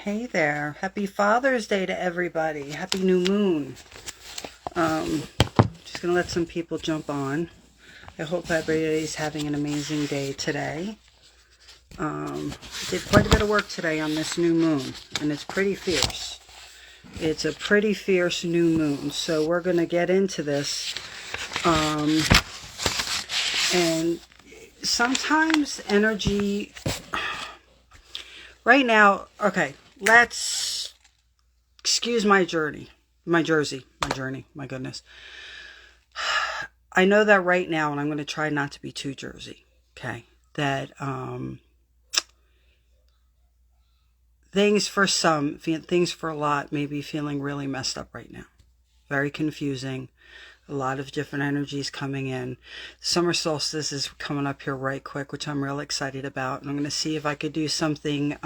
Hey there. Happy Father's Day to everybody. Happy new moon. Just going to let some people jump on. I hope everybody's having an amazing day today. Did quite a bit of work today on this new moon, and it's pretty fierce. It's a pretty fierce new moon, so we're going to get into this. And sometimes energy... Right now, okay, let's excuse my journey, my journey, my goodness. I know that right now, and I'm going to try not to be too Jersey, okay, that things for some, things for a lot may be feeling really messed up right now. Very confusing. A lot of different energies coming in. Summer solstice is coming up here right quick, which I'm real excited about. And I'm going to see if I could do something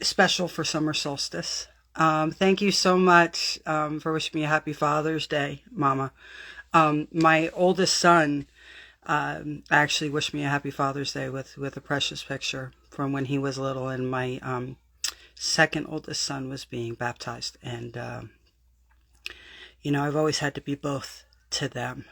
special for summer solstice. Thank you so much for wishing me a happy Father's Day, Mama. My oldest son actually wished me a happy Father's Day with a precious picture from when he was little, and my second oldest son was being baptized. And you know, I've always had to be both to them.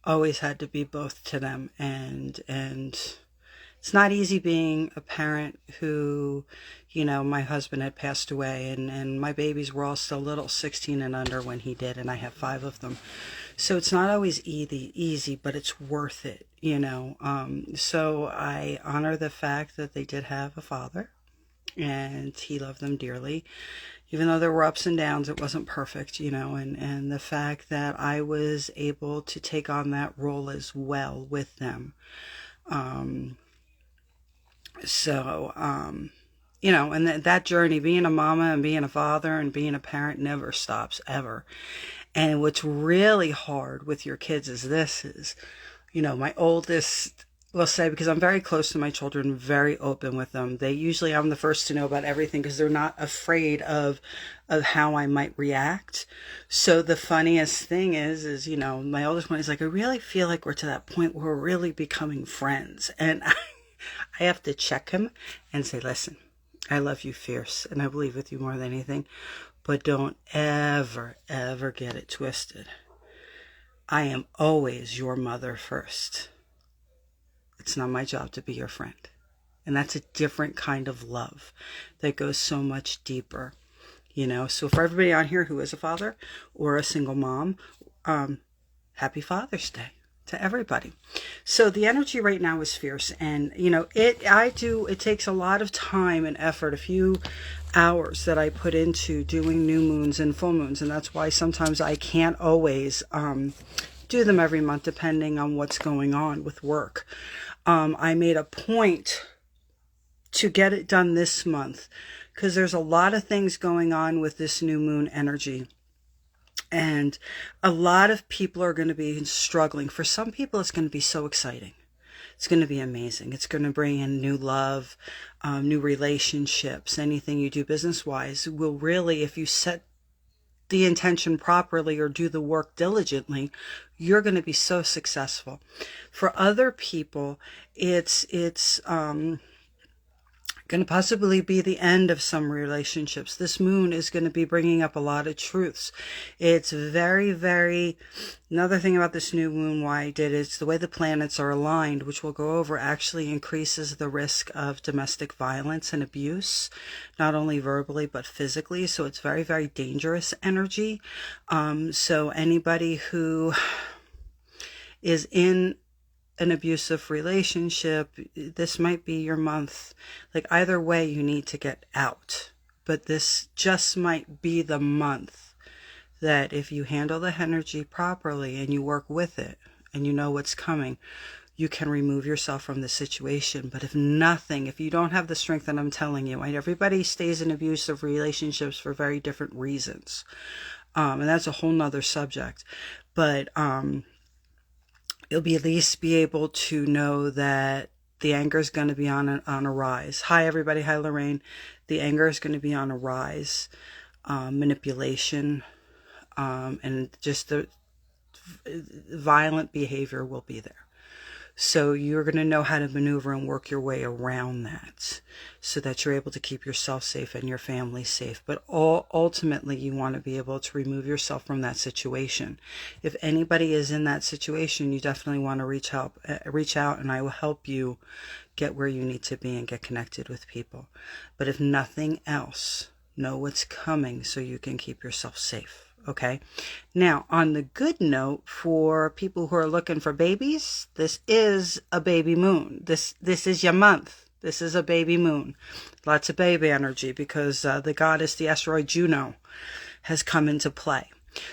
Always had to be both to them. And it's not easy being a parent who, you know, my husband had passed away, and my babies were all still little, 16 and under when he did, and I have 5 of them. So it's not always easy, but it's worth it, you know. So I honor the fact that they did have a father, and he loved them dearly. Even though there were ups and downs, it wasn't perfect, you know, and the fact that I was able to take on that role as well with them. You know, and that journey, being a mama and being a father and being a parent never stops, ever. And what's really hard with your kids is, you know, my oldest... We'll say, because I'm very close to my children, very open with them. I'm the first to know about everything because they're not afraid of how I might react. So the funniest thing is, you know, my oldest one is like, I really feel like we're to that point where we're really becoming friends. And I have to check him and say, listen, I love you fierce and I believe with you more than anything, but don't ever, ever get it twisted. I am always your mother first. It's not my job to be your friend. And that's a different kind of love that goes so much deeper, you know. So for everybody on here who is a father or a single mom, happy Father's Day to everybody. So the energy right now is fierce, and you know, it takes a lot of time and effort, a few hours that I put into doing new moons and full moons, and that's why sometimes I can't always do them every month depending on what's going on with work. I made a point to get it done this month because there's a lot of things going on with this new moon energy. And a lot of people are going to be struggling. For some people, it's going to be so exciting. It's going to be amazing. It's going to bring in new love, new relationships. Anything you do business-wise will really, if you set the intention properly or do the work diligently, you're going to be so successful. For other people, it's going to possibly be the end of some relationships. This moon is going to be bringing up a lot of truths. It's very, very... Another thing about this new moon, why I did it, is the way the planets are aligned, which we'll go over, actually increases the risk of domestic violence and abuse, not only verbally but physically. So it's very, very dangerous energy. So anybody who is in an abusive relationship, this might be your month. Like, either way, you need to get out. But this just might be the month that if you handle the energy properly and you work with it and you know what's coming, you can remove yourself from the situation. But if you don't have the strength that I'm telling you, right? Everybody stays in abusive relationships for very different reasons. And that's a whole nother subject. But, you'll at least be able to know that the anger is going to be on a rise. Hi, everybody. Hi, Lorraine. The anger is going to be on a rise. Manipulation, and just the violent behavior will be there. So you're going to know how to maneuver and work your way around that so that you're able to keep yourself safe and your family safe. But ultimately, you want to be able to remove yourself from that situation. If anybody is in that situation, you definitely want to reach out, and I will help you get where you need to be and get connected with people. But if nothing else, know what's coming so you can keep yourself safe. Okay. Now, on the good note, for people who are looking for babies, this is a baby moon. This is your month. This is a baby moon. Lots of baby energy because the goddess, the asteroid Juno, has come into play.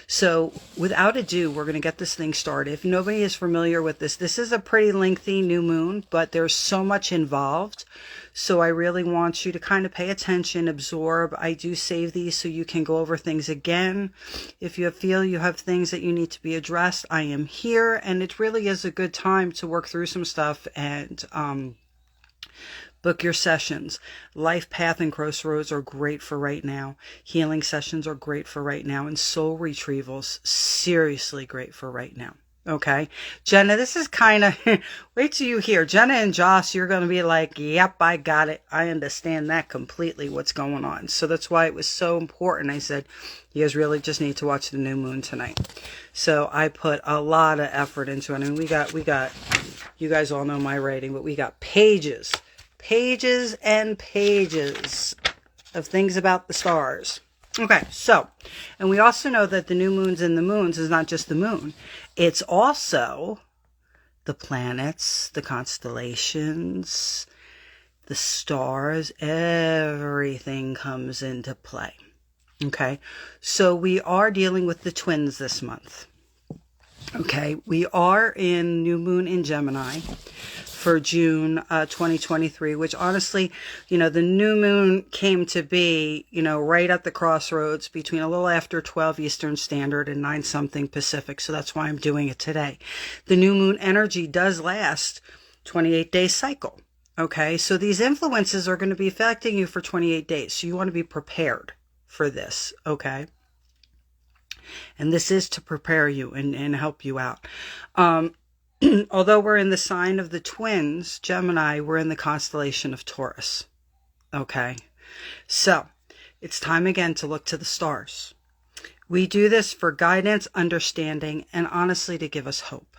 So without ado, we're going to get this thing started. If nobody is familiar with this, this is a pretty lengthy new moon, but there's so much involved. So I really want you to kind of pay attention, absorb. I do save these so you can go over things again. If you feel you have things that you need to be addressed, I am here. And it really is a good time to work through some stuff and book your sessions. Life Path and Crossroads are great for right now. Healing sessions are great for right now. And soul retrievals, seriously great for right now. Okay. Jenna, this is kind of, wait till you hear. Jenna and Joss, you're going to be like, yep, I got it. I understand that completely what's going on. So that's why it was so important. I said, you guys really just need to watch the new moon tonight. So I put a lot of effort into it. And we got, you guys all know my rating, but we got pages and pages of things about the stars. Okay, so, and we also know that the new moons and the moons is not just the moon. It's also the planets, the constellations, the stars, everything comes into play. Okay, so we are dealing with the twins this month. Okay, we are in new moon in Gemini for June 2023, which honestly, the new moon came to be, right at the crossroads between a little after 12 Eastern Standard and 9 something Pacific. So that's why I'm doing it today. The new moon energy does last 28 day cycle. Okay, so these influences are going to be affecting you for 28 days. So you want to be prepared for this. Okay. And this is to prepare you and help you out. Although we're in the sign of the twins, Gemini, we're in the constellation of Taurus. Okay. So it's time again to look to the stars. We do this for guidance, understanding, and honestly to give us hope.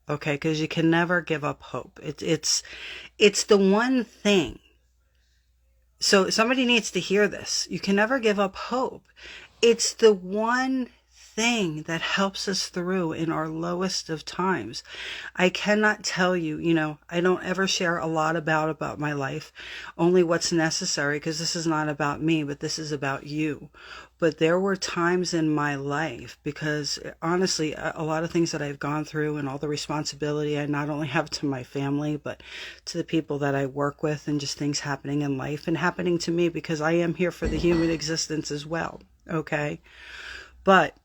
Okay. Because you can never give up hope. It's the one thing. So somebody needs to hear this. You can never give up hope. It's the one thing that helps us through in our lowest of times. I cannot tell you, I don't ever share a lot about my life, only what's necessary, because this is not about me, but this is about you. But there were times in my life, because honestly, a lot of things that I've gone through and all the responsibility I not only have to my family, but to the people that I work with, and just things happening in life and happening to me, because I am here for the human existence as well. Okay. But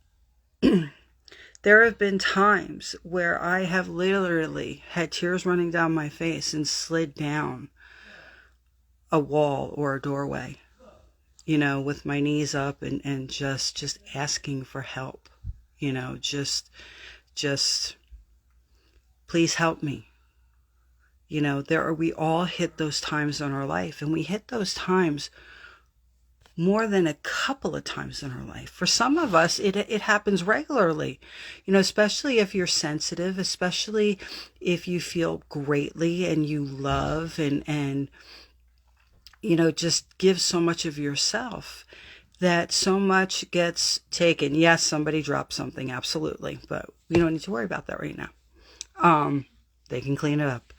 there have been times where I have literally had tears running down my face and slid down a wall or a doorway, with my knees up and just asking for help, just please help me. We all hit those times in our life, and we hit those times more than a couple of times in our life. For some of us, it happens regularly, especially if you're sensitive, especially if you feel greatly and you love and just give so much of yourself that so much gets taken. Yes, somebody dropped something, absolutely, but we don't need to worry about that right now. They can clean it up.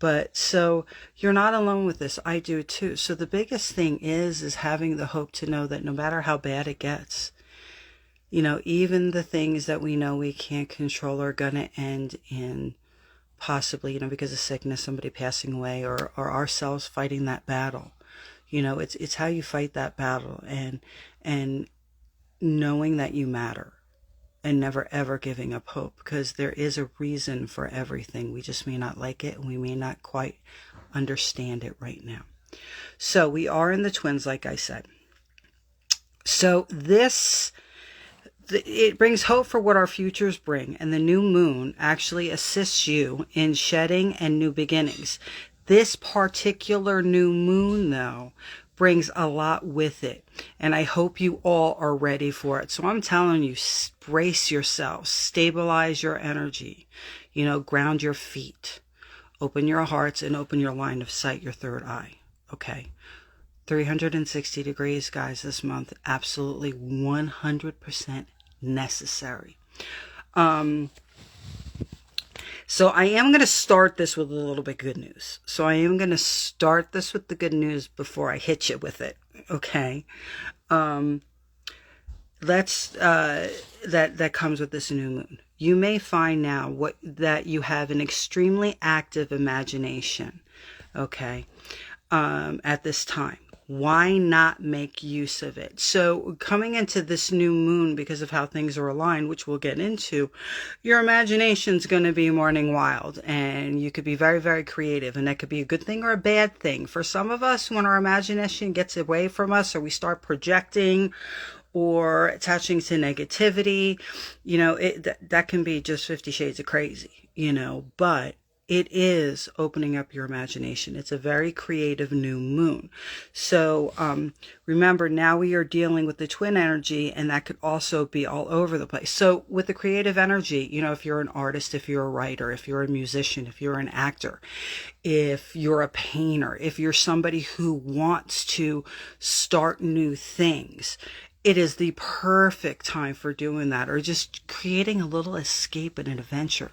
But so you're not alone with this. I do too. So the biggest thing is having the hope to know that no matter how bad it gets, even the things that we know we can't control are going to end in possibly, because of sickness, somebody passing away, or ourselves fighting that battle. It's how you fight that battle and knowing that you matter. And never, ever giving up hope, because there is a reason for everything. We just may not like it, and we may not quite understand it right now. So we are in the twins, like I said. So this It brings hope for what our futures bring, and the new moon actually assists you in shedding and new beginnings. This particular new moon, though, brings a lot with it, and I hope you all are ready for it. So I'm telling you, brace yourselves, stabilize your energy, ground your feet, open your hearts, and open your line of sight, your third eye. Okay. 360 degrees, guys, this month. Absolutely 100% necessary. So I am going to start this with a little bit good news. So I am going to start this with the good news before I hit you with it. Okay. That comes with this new moon. You may find now that you have an extremely active imagination. Okay. At this time. Why not make use of it? So coming into this new moon, because of how things are aligned, which we'll get into, your imagination's going to be running wild, and you could be very, very creative, and that could be a good thing or a bad thing. For some of us, when our imagination gets away from us, or we start projecting or attaching to negativity, that can be just 50 shades of crazy, but it is opening up your imagination. It's a very creative new moon. So remember, now we are dealing with the twin energy, and that could also be all over the place. So with the creative energy, if you're an artist, if you're a writer, if you're a musician, if you're an actor, if you're a painter, if you're somebody who wants to start new things, it is the perfect time for doing that, or just creating a little escape and an adventure.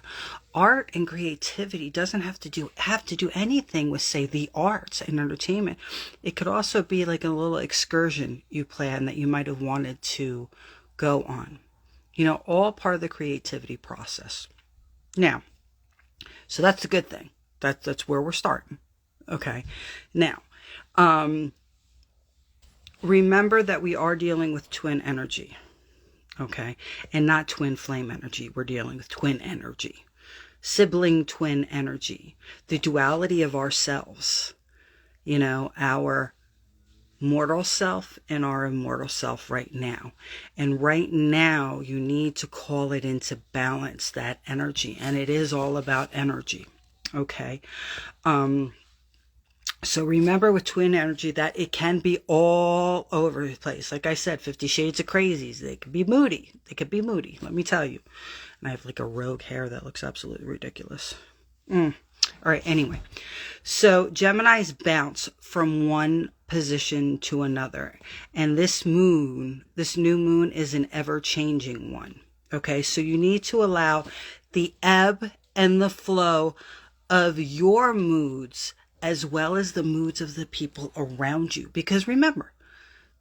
Art and creativity doesn't have to do anything with, say, the arts and entertainment. It could also be like a little excursion you plan that you might have wanted to go on. All part of the creativity process. Now, so that's the good thing. That's where we're starting. Okay. Now, remember that we are dealing with twin energy, okay? And not twin flame energy. We're dealing with twin energy, sibling twin energy, the duality of ourselves, our mortal self and our immortal self right now. And right now, you need to call it into balance, that energy. And it is all about energy, okay? So remember with twin energy that it can be all over the place. Like I said, 50 shades of crazies. They could be moody. Let me tell you. And I have like a rogue hair that looks absolutely ridiculous. All right. Anyway, so Geminis bounce from one position to another. And this new moon is an ever-changing one. Okay. So you need to allow the ebb and the flow of your moods as well as the moods of the people around you. Because remember,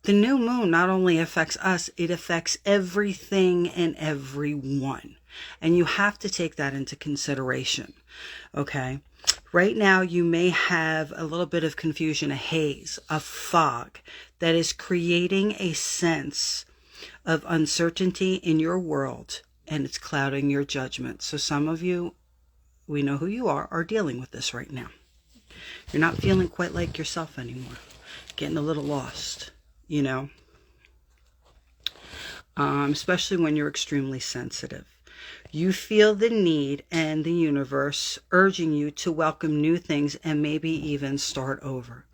the new moon not only affects us, it affects everything and everyone. And you have to take that into consideration. Okay? Right now, you may have a little bit of confusion, a haze, a fog that is creating a sense of uncertainty in your world, and it's clouding your judgment. So some of you, we know who you are dealing with this right now. You're not feeling quite like yourself anymore. Getting a little lost, especially when you're extremely sensitive. You feel the need and the universe urging you to welcome new things and maybe even start over.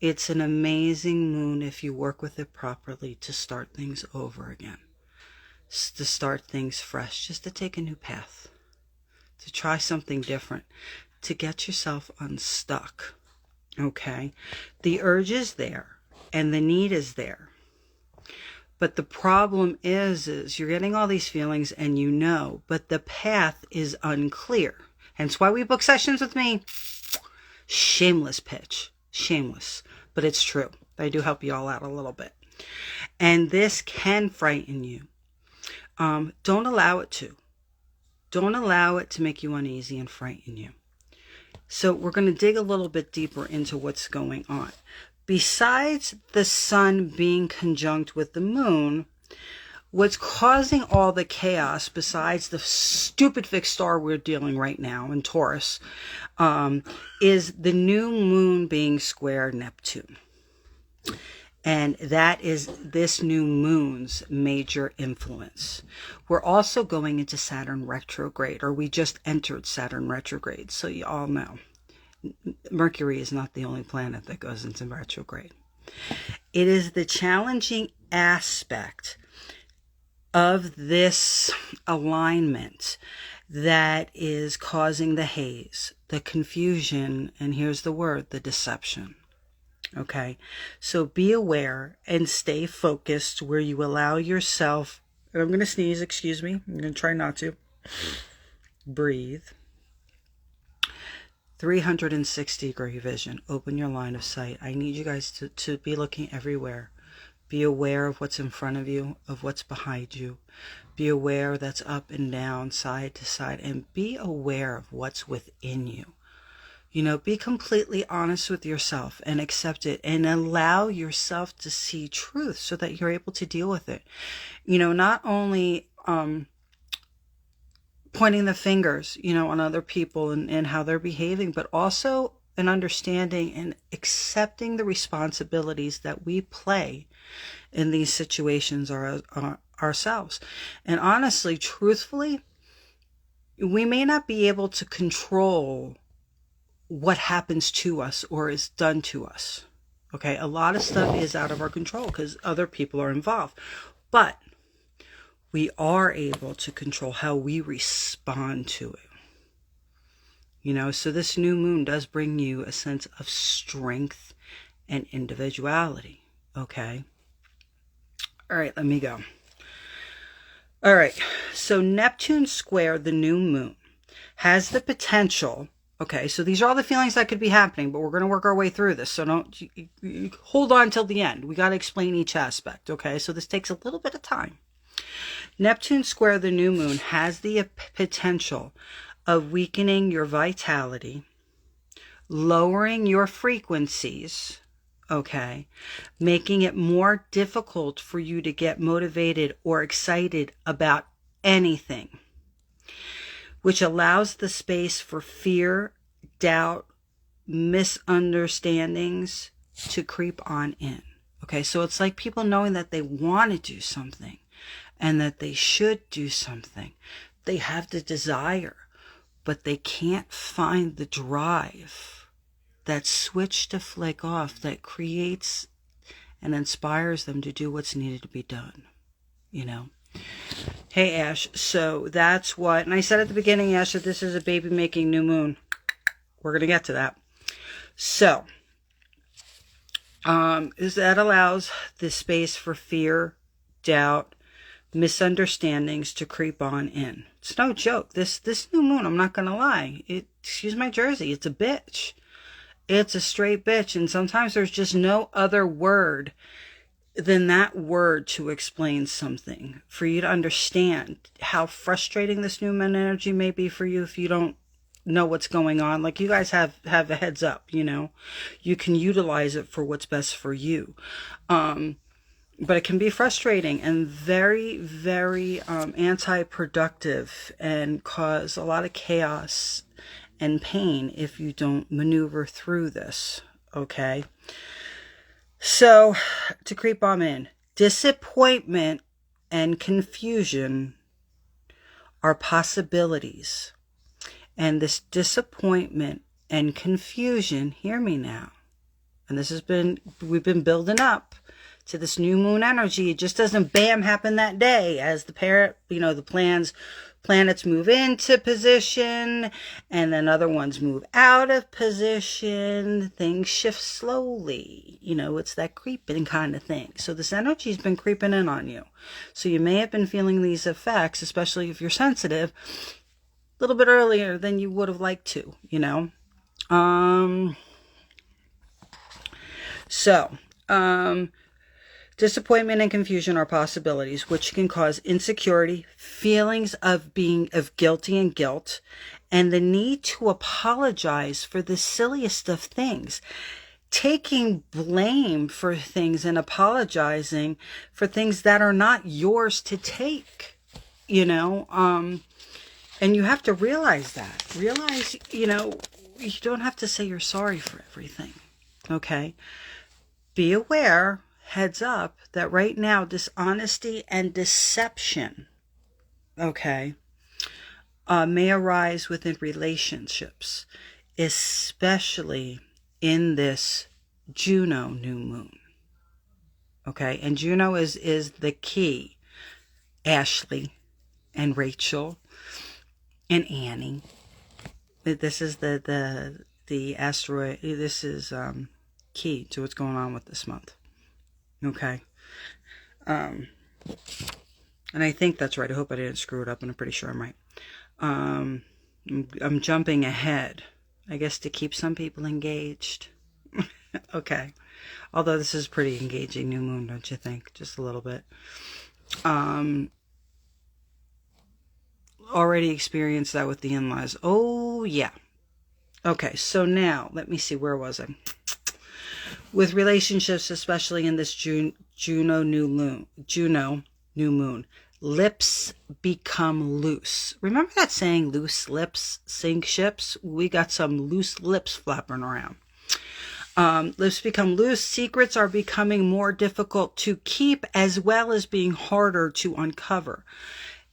It's an amazing moon if you work with it properly to start things over again. To start things fresh, just to take a new path. To try something different. To get yourself unstuck. Okay? The urge is there and the need is there. But the problem is you're getting all these feelings and but the path is unclear. Hence why we book sessions with me. Shameless pitch. Shameless. But it's true. I do help you all out a little bit. And this can frighten you. Don't allow it to. Don't allow it to make you uneasy and frighten you. So we're going to dig a little bit deeper into what's going on. Besides the sun being conjunct with the moon, what's causing all the chaos, besides the stupid fixed star we're dealing right now in Taurus, is the new moon being square Neptune. And that is this new moon's major influence. We're also going into Saturn retrograde, or we just entered Saturn retrograde. So you all know, Mercury is not the only planet that goes into retrograde. It is the challenging aspect of this alignment that is causing the haze, the confusion, and here's the word, the deception. Okay, so be aware and stay focused where you allow yourself, and I'm going to sneeze, excuse me, I'm going to try not to. Breathe. 360-degree vision. Open your line of sight. I need you guys to be looking everywhere. Be aware of what's in front of you, of what's behind you. Be aware that's up and down, side to side, and be aware of what's within you. You know, be completely honest with yourself and accept it and allow yourself to see truth so that you're able to deal with it. You know, not only pointing the fingers, you know, on other people and how they're behaving, but also an understanding and accepting the responsibilities that we play in these situations ourselves. And honestly, truthfully, we may not be able to control what happens to us or is done to us. Okay, a lot of stuff is out of our control because other people are involved. But we are able to control how we respond to it. You know, so this new moon does bring you a sense of strength and individuality. Okay. All right, let me go. All right, so Neptune square the new moon has the potential. Okay, so these are all the feelings that could be happening, but we're going to work our way through this. So don't you hold on till the end. We got to explain each aspect. Okay, so this takes a little bit of time. Neptune square the new moon has the potential of weakening your vitality, lowering your frequencies, okay, making it more difficult for you to get motivated or excited about anything, which allows the space for fear, doubt, misunderstandings to creep on in. Okay, so it's like people knowing that they want to do something and that they should do something. They have the desire, but they can't find the drive, that switch to flick off that creates and inspires them to do what's needed to be done, you know. Hey, Ash, so that's what, and I said at the beginning, Ash, that this is a baby-making new moon. We're going to get to that. So, that allows the space for fear, doubt, misunderstandings to creep on in. It's no joke. This new moon, I'm not going to lie, excuse my Jersey, it's a bitch. It's a straight bitch, and sometimes there's just no other word than that word to explain something, for you to understand how frustrating this new moon energy may be for you if you don't know what's going on. Like, you guys have a heads up, you know. You can utilize it for what's best for you. But it can be frustrating and very, very anti-productive and cause a lot of chaos and pain if you don't maneuver through this, okay? So, to creep on in, disappointment and confusion are possibilities. And this disappointment and confusion, hear me now, and we've been building up to this new moon energy. It just doesn't bam happen that day as the planets move into position and then other ones move out of position. Things shift slowly. You know, it's that creeping kind of thing. So this energy's been creeping in on you. So you may have been feeling these effects, especially if you're sensitive, a little bit earlier than you would have liked to, you know. Disappointment and confusion are possibilities, which can cause insecurity, feelings of guilty and guilt, and the need to apologize for the silliest of things. Taking blame for things and apologizing for things that are not yours to take, you know. And you have to realize that. Realize, you know, you don't have to say you're sorry for everything, okay? Be aware. heads up that right now, dishonesty and deception, okay, may arise within relationships, especially in this Juno new moon. Okay, and Juno is the key. Ashley and Rachel and Annie. This is the asteroid. This is key to what's going on with this month. Okay. And I think that's right. I hope I didn't screw it up, and I'm pretty sure I'm right. I'm jumping ahead, I guess, to keep some people engaged. Okay. Although this is pretty engaging new moon, don't you think? Just a little bit. Already experienced that with the in-laws. Oh, yeah. Okay, so now, let me see, where was I? With relationships, especially in this Juno new moon, lips become loose. Remember that saying, loose lips sink ships? We got some loose lips flapping around. Lips become loose. Secrets are becoming more difficult to keep, as well as being harder to uncover.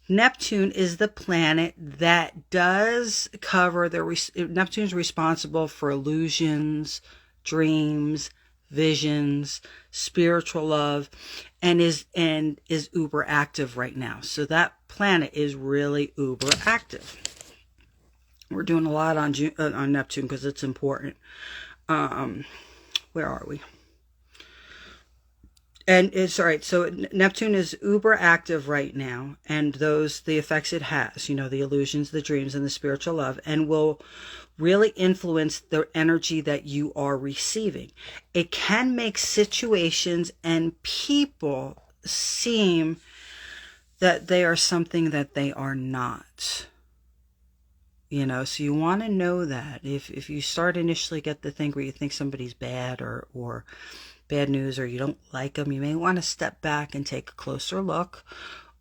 Neptune is the planet that does cover Neptune's responsible for illusions, dreams, visions, spiritual love, and is uber active right now. So that planet is really uber active. We're doing a lot on Neptune because it's important. Where are we? And it's all right. So Neptune is uber active right now, and the effects it has, the illusions, the dreams, and the spiritual love, and will really influence the energy that you are receiving. It can make situations and people seem that they are something that they are not. So you want to know that if you start initially get the thing where you think somebody's bad or bad news, or you don't like them, you may want to step back and take a closer look.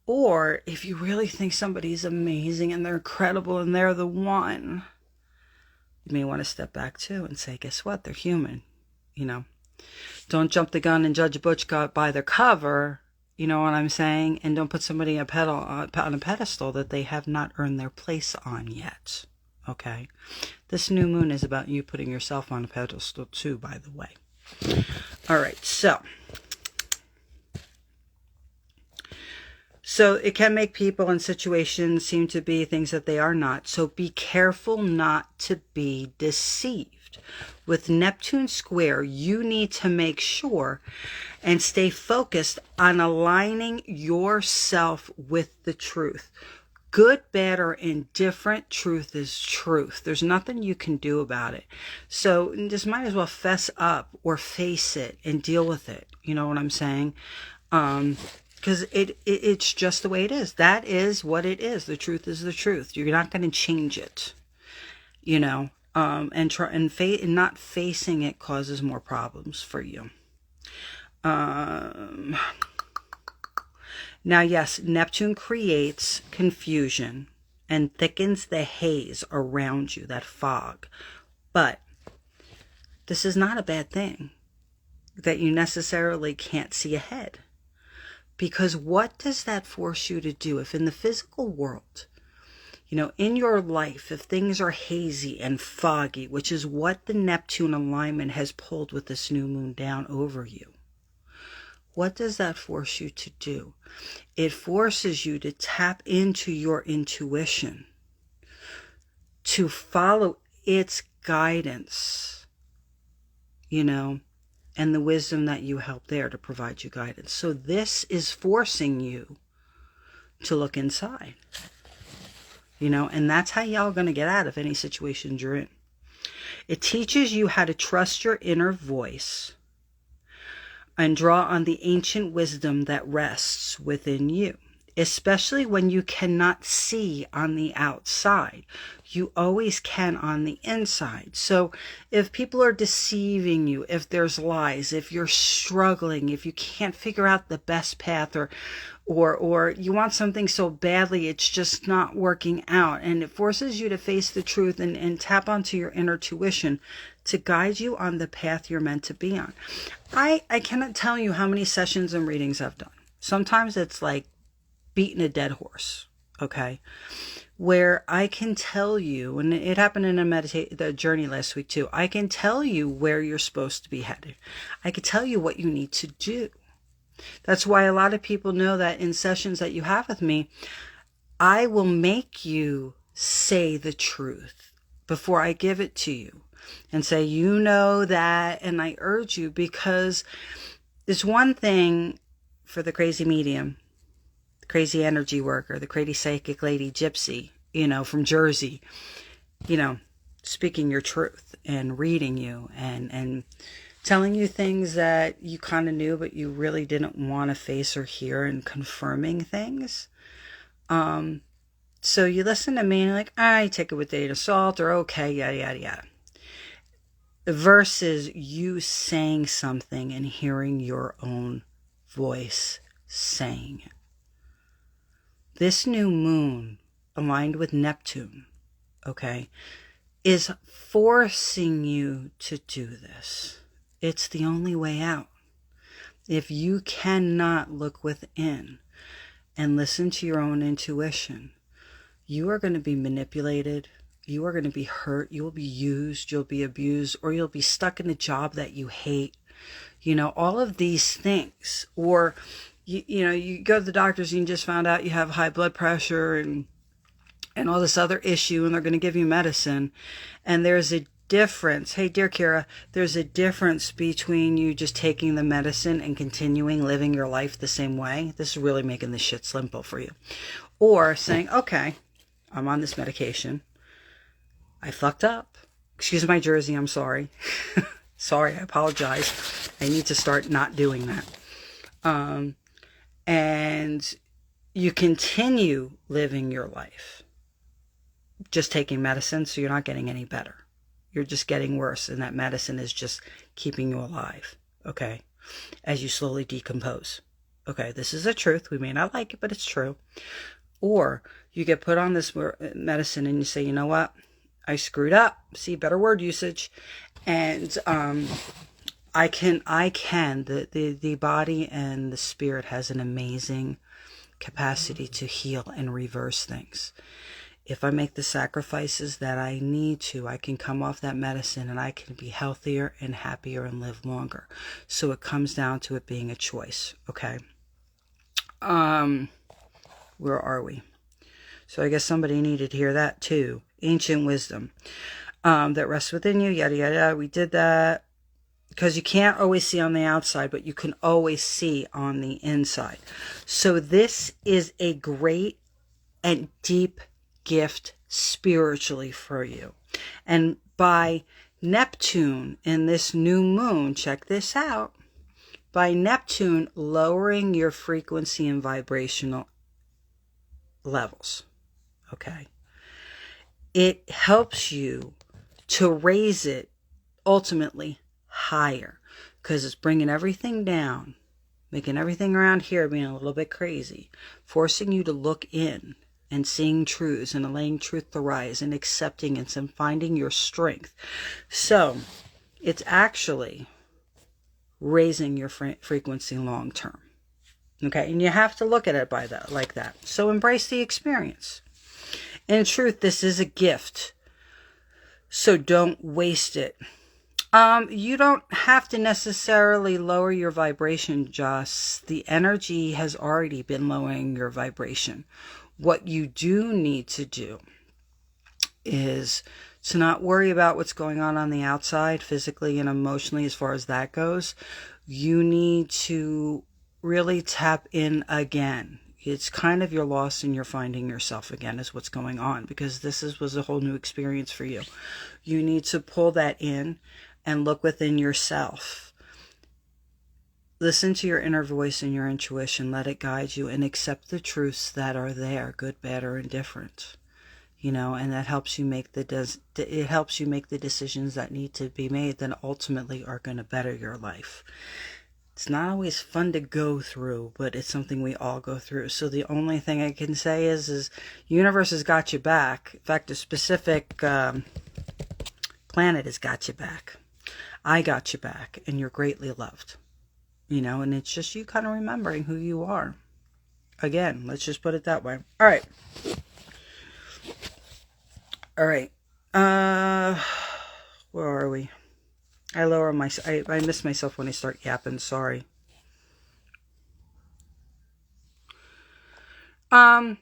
Or if you really think somebody's amazing and they're incredible and they're the one, you may want to step back too and say, guess what? They're human. Don't jump the gun and judge a book by their cover. You know what I'm saying? And don't put somebody on a pedestal that they have not earned their place on yet. Okay? This new moon is about you putting yourself on a pedestal too, by the way. All right, so it can make people and situations seem to be things that they are not. So be careful not to be deceived. With Neptune square, you need to make sure and stay focused on aligning yourself with the truth. Good, bad, or indifferent, truth is truth. There's nothing you can do about it. So just might as well fess up or face it and deal with it. You know what I'm saying? Because it's just the way it is. That is what it is. The truth is the truth. You're not going to change it. And not facing it causes more problems for you. Now, yes, Neptune creates confusion and thickens the haze around you, that fog. But this is not a bad thing, that you necessarily can't see ahead. Because what does that force you to do? If in the physical world, in your life, if things are hazy and foggy, which is what the Neptune alignment has pulled with this new moon down over you, what does that force you to do? It forces you to tap into your intuition, to follow its guidance, and the wisdom that you help there to provide you guidance. So this is forcing you to look inside, and that's how y'all are going to get out of any situations you're in. It teaches you how to trust your inner voice and draw on the ancient wisdom that rests within you, especially when you cannot see on the outside. You always can on the inside. So if people are deceiving you, if there's lies, if you're struggling, if you can't figure out the best path, or you want something so badly it's just not working out, and it forces you to face the truth and tap onto your inner tuition to guide you on the path you're meant to be on. I cannot tell you how many sessions and readings I've done. Sometimes it's like beating a dead horse, okay? Where I can tell you, and it happened in the journey last week too, I can tell you where you're supposed to be headed. I can tell you what you need to do. That's why a lot of people know that in sessions that you have with me, I will make you say the truth before I give it to you and say, you know that, and I urge you, because it's one thing for the crazy medium, the crazy energy worker, the crazy psychic lady gypsy, from Jersey, speaking your truth and reading you and telling you things that you kind of knew, but you really didn't want to face or hear, and confirming things. So you listen to me and you're like, I take it with a grain of salt, or okay, yada, yada, yada. Versus you saying something and hearing your own voice saying it. This new moon, aligned with Neptune, okay, is forcing you to do this. It's the only way out. If you cannot look within and listen to your own intuition, you are going to be manipulated. You are going to be hurt. You will be used. You'll be abused, or you'll be stuck in a job that you hate. All of these things. Or, you go to the doctors and you just found out you have high blood pressure and all this other issue, and they're going to give you medicine. And there's a difference. Hey, dear Kira, there's a difference between you just taking the medicine and continuing living your life the same way. This is really making this shit simple for you. Or saying, okay, I'm on this medication. I fucked up. Excuse my Jersey, I'm sorry. Sorry, I apologize. I need to start not doing that. And you continue living your life, just taking medicine, so you're not getting any better. You're just getting worse, and that medicine is just keeping you alive, okay, as you slowly decompose. Okay, this is the truth. We may not like it, but it's true. Or you get put on this medicine and you say, you know what? I screwed up. See, better word usage. And the body and the spirit has an amazing capacity to heal and reverse things. If I make the sacrifices that I need to, I can come off that medicine and I can be healthier and happier and live longer. So it comes down to it being a choice, okay? Where are we? So I guess somebody needed to hear that too. Ancient wisdom that rests within you, yada, yada, yada. We did that because you can't always see on the outside, but you can always see on the inside. So this is a great and deep gift spiritually for you. And by Neptune in this new moon, check this out, by Neptune lowering your frequency and vibrational levels, okay, it helps you to raise it ultimately higher, because it's bringing everything down, making everything around here being a little bit crazy, forcing you to look in and seeing truths and allowing truth to rise and accepting it and finding your strength. So it's actually raising your frequency long term. Okay, and you have to look at it like that. So embrace the experience. In truth, this is a gift. So don't waste it. You don't have to necessarily lower your vibration, Joss. The energy has already been lowering your vibration. What you do need to do is to not worry about what's going on the outside, physically and emotionally, as far as that goes. You need to really tap in again. It's kind of your loss and you're finding yourself again is what's going on, because this was a whole new experience for you. You need to pull that in and look within yourself. Listen to your inner voice and your intuition. Let it guide you and accept the truths that are there, good, bad, or indifferent. And that helps you make it helps you make the decisions that need to be made that ultimately are going to better your life. It's not always fun to go through, but it's something we all go through. So the only thing I can say is universe has got you back. In fact, a specific planet has got you back. I got you back, and you're greatly loved. And it's just you kind of remembering who you are. Again, let's just put it that way. All right. Where are we? I miss myself when I start yapping. Sorry. No,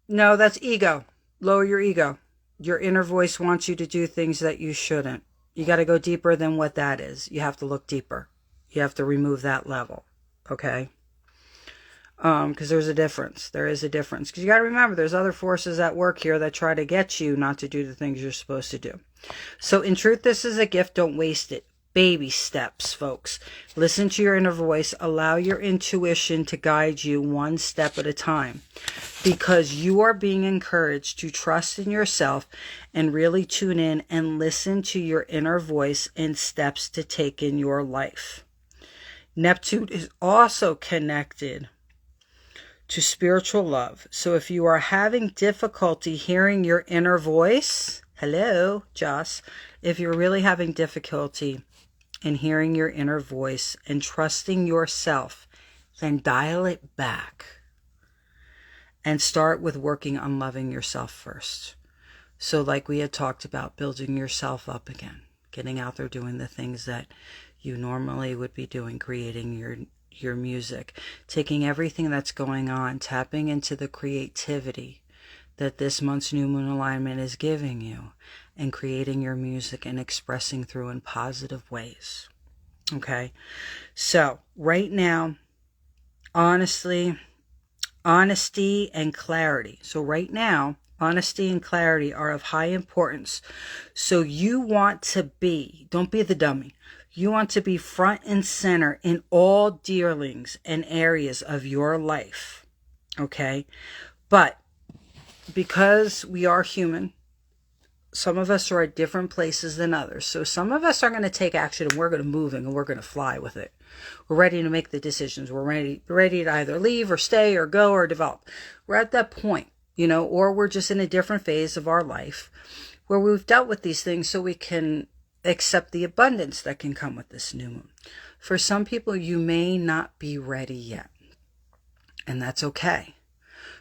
that's ego. Lower your ego. Your inner voice wants you to do things that you shouldn't. You got to go deeper than what that is. You have to look deeper. You have to remove that level. Okay? Because there's a difference. There is a difference. Because you got to remember, there's other forces at work here that try to get you not to do the things you're supposed to do. So in truth, this is a gift. Don't waste it. Baby steps, folks. Listen to your inner voice. Allow your intuition to guide you one step at a time. Because you are being encouraged to trust in yourself and really tune in and listen to your inner voice and steps to take in your life. Neptune is also connected to spiritual love. So if you are having difficulty hearing your inner voice, hello, Joss, if you're really having difficulty in hearing your inner voice and trusting yourself, then dial it back and start with working on loving yourself first. So like we had talked about, building yourself up again, getting out there, doing the things that you normally would be doing, creating your music, taking everything that's going on, tapping into the creativity that this month's new moon alignment is giving you, and creating your music and expressing through in positive ways. Okay? So, right now, honesty and clarity. So right now, honesty and clarity are of high importance. So you want to be, don't be the dummy. You want to be front and center in all dealings and areas of your life. Okay? But because we are human, some of us are at different places than others. So some of us are going to take action and we're going to move and we're going to fly with it. We're ready to make the decisions. We're ready to either leave or stay or go or develop. We're at that point, or we're just in a different phase of our life where we've dealt with these things so we can accept the abundance that can come with this new moon. For some people, you may not be ready yet, and that's okay.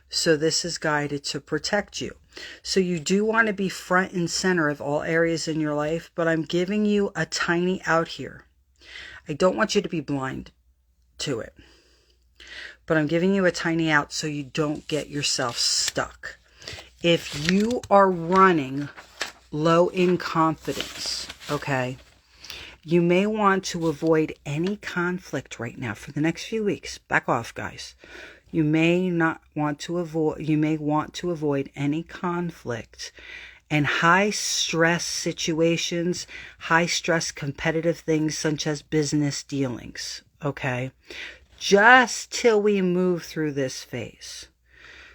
So this is guided to protect you. So you do want to be front and center of all areas in your life, but I'm giving you a tiny out here. I don't want you to be blind to it, but I'm giving you a tiny out so you don't get yourself stuck. If you are running low in confidence, okay, you may want to avoid any conflict right now for the next few weeks. Back off, guys. You may want to avoid any conflict and high stress situations, high stress competitive things such as business dealings, okay? Just till we move through this phase.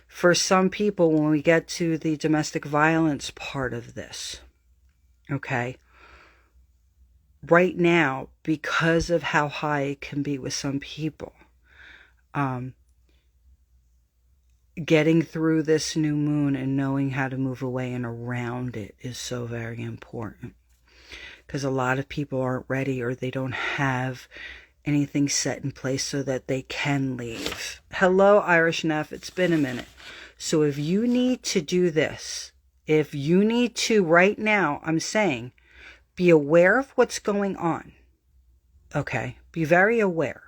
For some people, when we get to the domestic violence part of this, okay, right now, because of how high it can be with some people, getting through this new moon and knowing how to move away and around it is so very important. Because a lot of people aren't ready or they don't have anything set in place so that they can leave. Hello, Irish Neff. It's been a minute. So if you need to do this, if you need to right now, I'm saying, be aware of what's going on. Okay? Be very aware.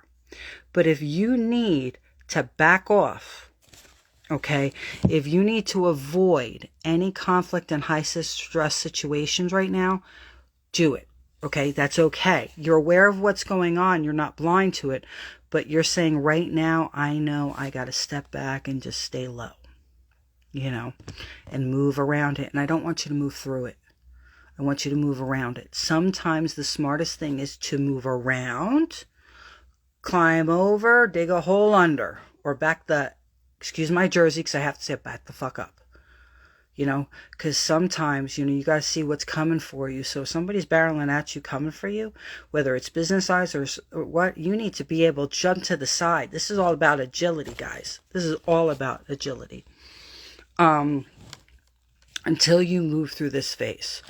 But if you need to back off, okay, if you need to avoid any conflict and high stress situations right now, do it. Okay, that's okay. You're aware of what's going on. You're not blind to it. But you're saying right now, I know I got to step back and just stay low, and move around it. And I don't want you to move through it. I want you to move around it. Sometimes the smartest thing is to move around, climb over, dig a hole under, or excuse my Jersey, because I have to say back the fuck up. because sometimes, you got to see what's coming for you. So if somebody's barreling at you, coming for you, whether it's business eyes or what, you need to be able to jump to the side. This is all about agility, guys. This is all about agility. Until you move through this phase.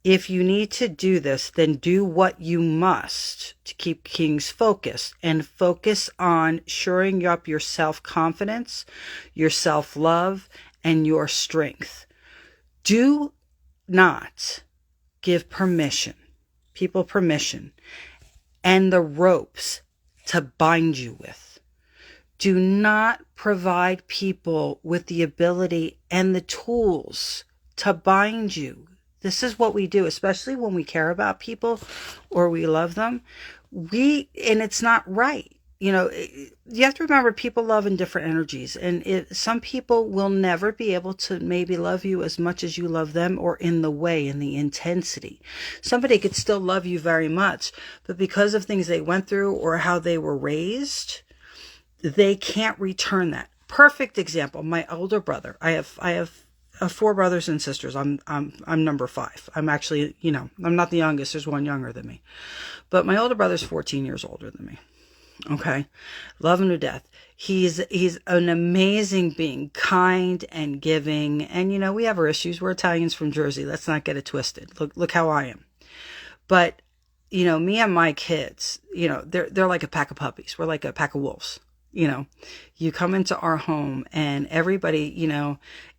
If you need to do this, then do what you must to keep Kings focused, and focus on shoring up your self-confidence, your self-love, and your strength. Do not give people permission, and the ropes to bind you with. Do not provide people with the ability and the tools to bind you. This is what we do, especially when we care about people or we love them. And it's not right. You have to remember, people love in different energies, and some people will never be able to maybe love you as much as you love them, or in the intensity. Somebody could still love you very much, but because of things they went through or how they were raised, they can't return that. Perfect example, my older brother. I have 4 brothers and sisters. I'm number 5. I'm actually, I'm not the youngest. There's one younger than me, but my older brother's 14 years older than me. Okay. Love him to death. He's an amazing being, kind and giving. And, we have our issues. We're Italians from Jersey. Let's not get it twisted. Look how I am. But, me and my kids, they're like a pack of puppies. We're like a pack of wolves. You come into our home and everybody,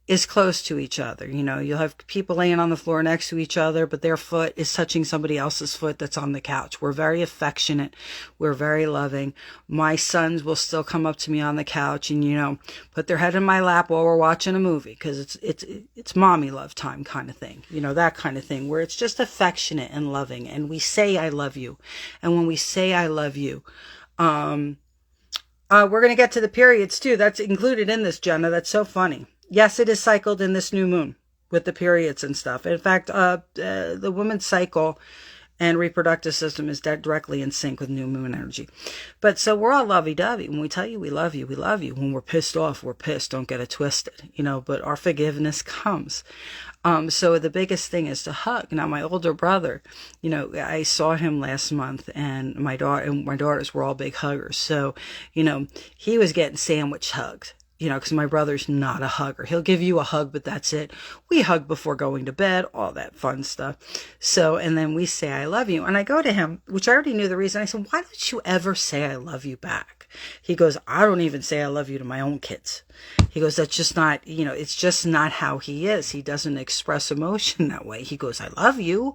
is close to each other. You'll have people laying on the floor next to each other, but their foot is touching somebody else's foot that's on the couch. We're very affectionate. We're very loving. My sons will still come up to me on the couch and, put their head in my lap while we're watching a movie, because it's mommy love time kind of thing. That kind of thing where it's just affectionate and loving. And we say, I love you. And when we say, I love you, we're going to get to the periods too. That's included in this, Jenna. That's so funny. Yes, it is cycled in this new moon with the periods and stuff. In fact, the woman's cycle and reproductive system is directly in sync with new moon energy. But so we're all lovey-dovey. When we tell you we love you, we love you. When we're pissed off, we're pissed. Don't get it twisted, but our forgiveness comes. So the biggest thing is to hug. Now, my older brother, I saw him last month, and my daughters were all big huggers. So, he was getting sandwich hugged. Because my brother's not a hugger. He'll give you a hug, but that's it. We hug before going to bed, all that fun stuff. So, and then we say, I love you. And I go to him, which I already knew the reason. I said, why don't you ever say I love you back? He goes, I don't even say I love you to my own kids. He goes, that's just not, it's just not how he is. He doesn't express emotion that way. He goes, I love you,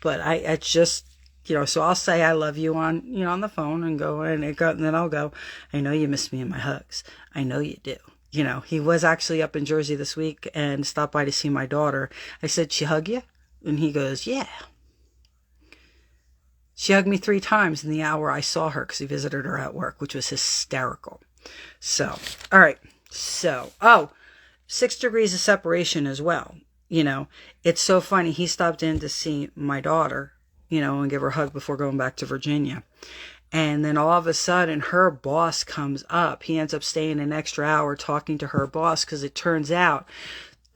but I just, so I'll say I love you on, on the phone and then I'll go, I know you miss me in my hugs. I know you do. He was actually up in Jersey this week and stopped by to see my daughter. I said, she hug you? And he goes, yeah. She hugged me 3 times in the hour I saw her, because he visited her at work, which was hysterical. So, all right. So, 6 degrees of separation as well. It's so funny. He stopped in to see my daughter, and give her a hug before going back to Virginia. And then all of a sudden, her boss comes up. He ends up staying an extra hour talking to her boss, because it turns out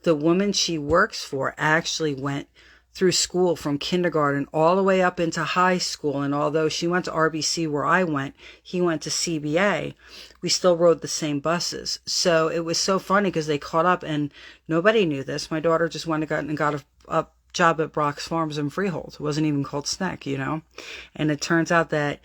the woman she works for actually went through school from kindergarten all the way up into high school. And although she went to RBC where I went, he went to CBA, we still rode the same buses. So it was so funny because they caught up, and nobody knew this. My daughter just went and got a job at Brock's Farms in Freehold. It wasn't even called Snack, And it turns out that,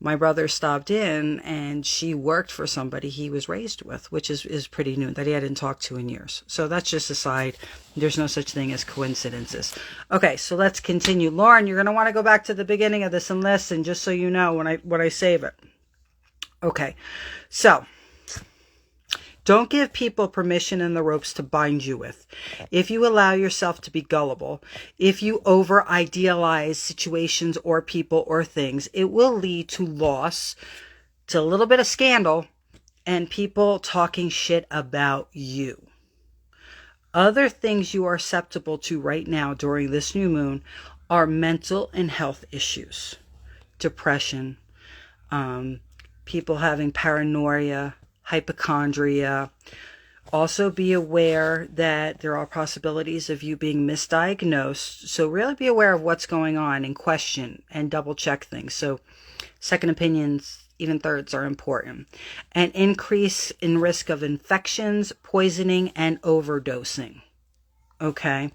my brother stopped in and she worked for somebody he was raised with, which is pretty new, that he hadn't talked to in years. So that's just a side. There's no such thing as coincidences. Okay, so let's continue. Lauren, you're going to want to go back to the beginning of this and listen, just so you know when I save it. Okay, so don't give people permission and the ropes to bind you with. If you allow yourself to be gullible, if you over-idealize situations or people or things, it will lead to loss, to a little bit of scandal, and people talking shit about you. Other things you are susceptible to right now during this new moon are mental and health issues. Depression, people having paranoia, hypochondria, Also be aware that there are possibilities of you being misdiagnosed. So really be aware of what's going on and question and double check things. So second opinions, even thirds, are important. An increase in risk of infections, poisoning, and overdosing. Okay.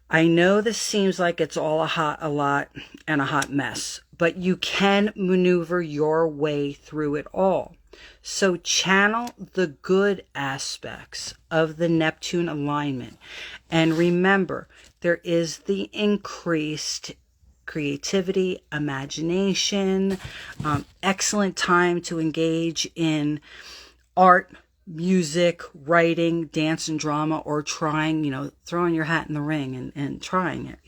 I know this seems like it's all a lot and a hot mess, but you can maneuver your way through it all. So channel the good aspects of the Neptune alignment. And remember, there is the increased creativity, imagination, excellent time to engage in art, music, writing, dance and drama, or trying, throwing your hat in the ring and trying it,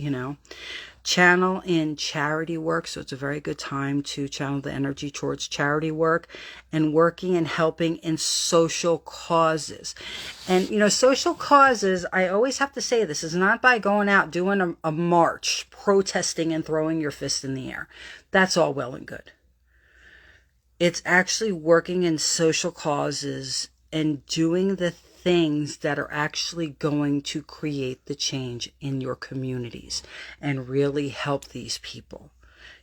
Channel in charity work. So it's a very good time to channel the energy towards charity work and working and helping in social causes. And, social causes, I always have to say this is not by going out doing a march, protesting and throwing your fist in the air. That's all well and good. It's actually working in social causes and doing the things that are actually going to create the change in your communities and really help these people.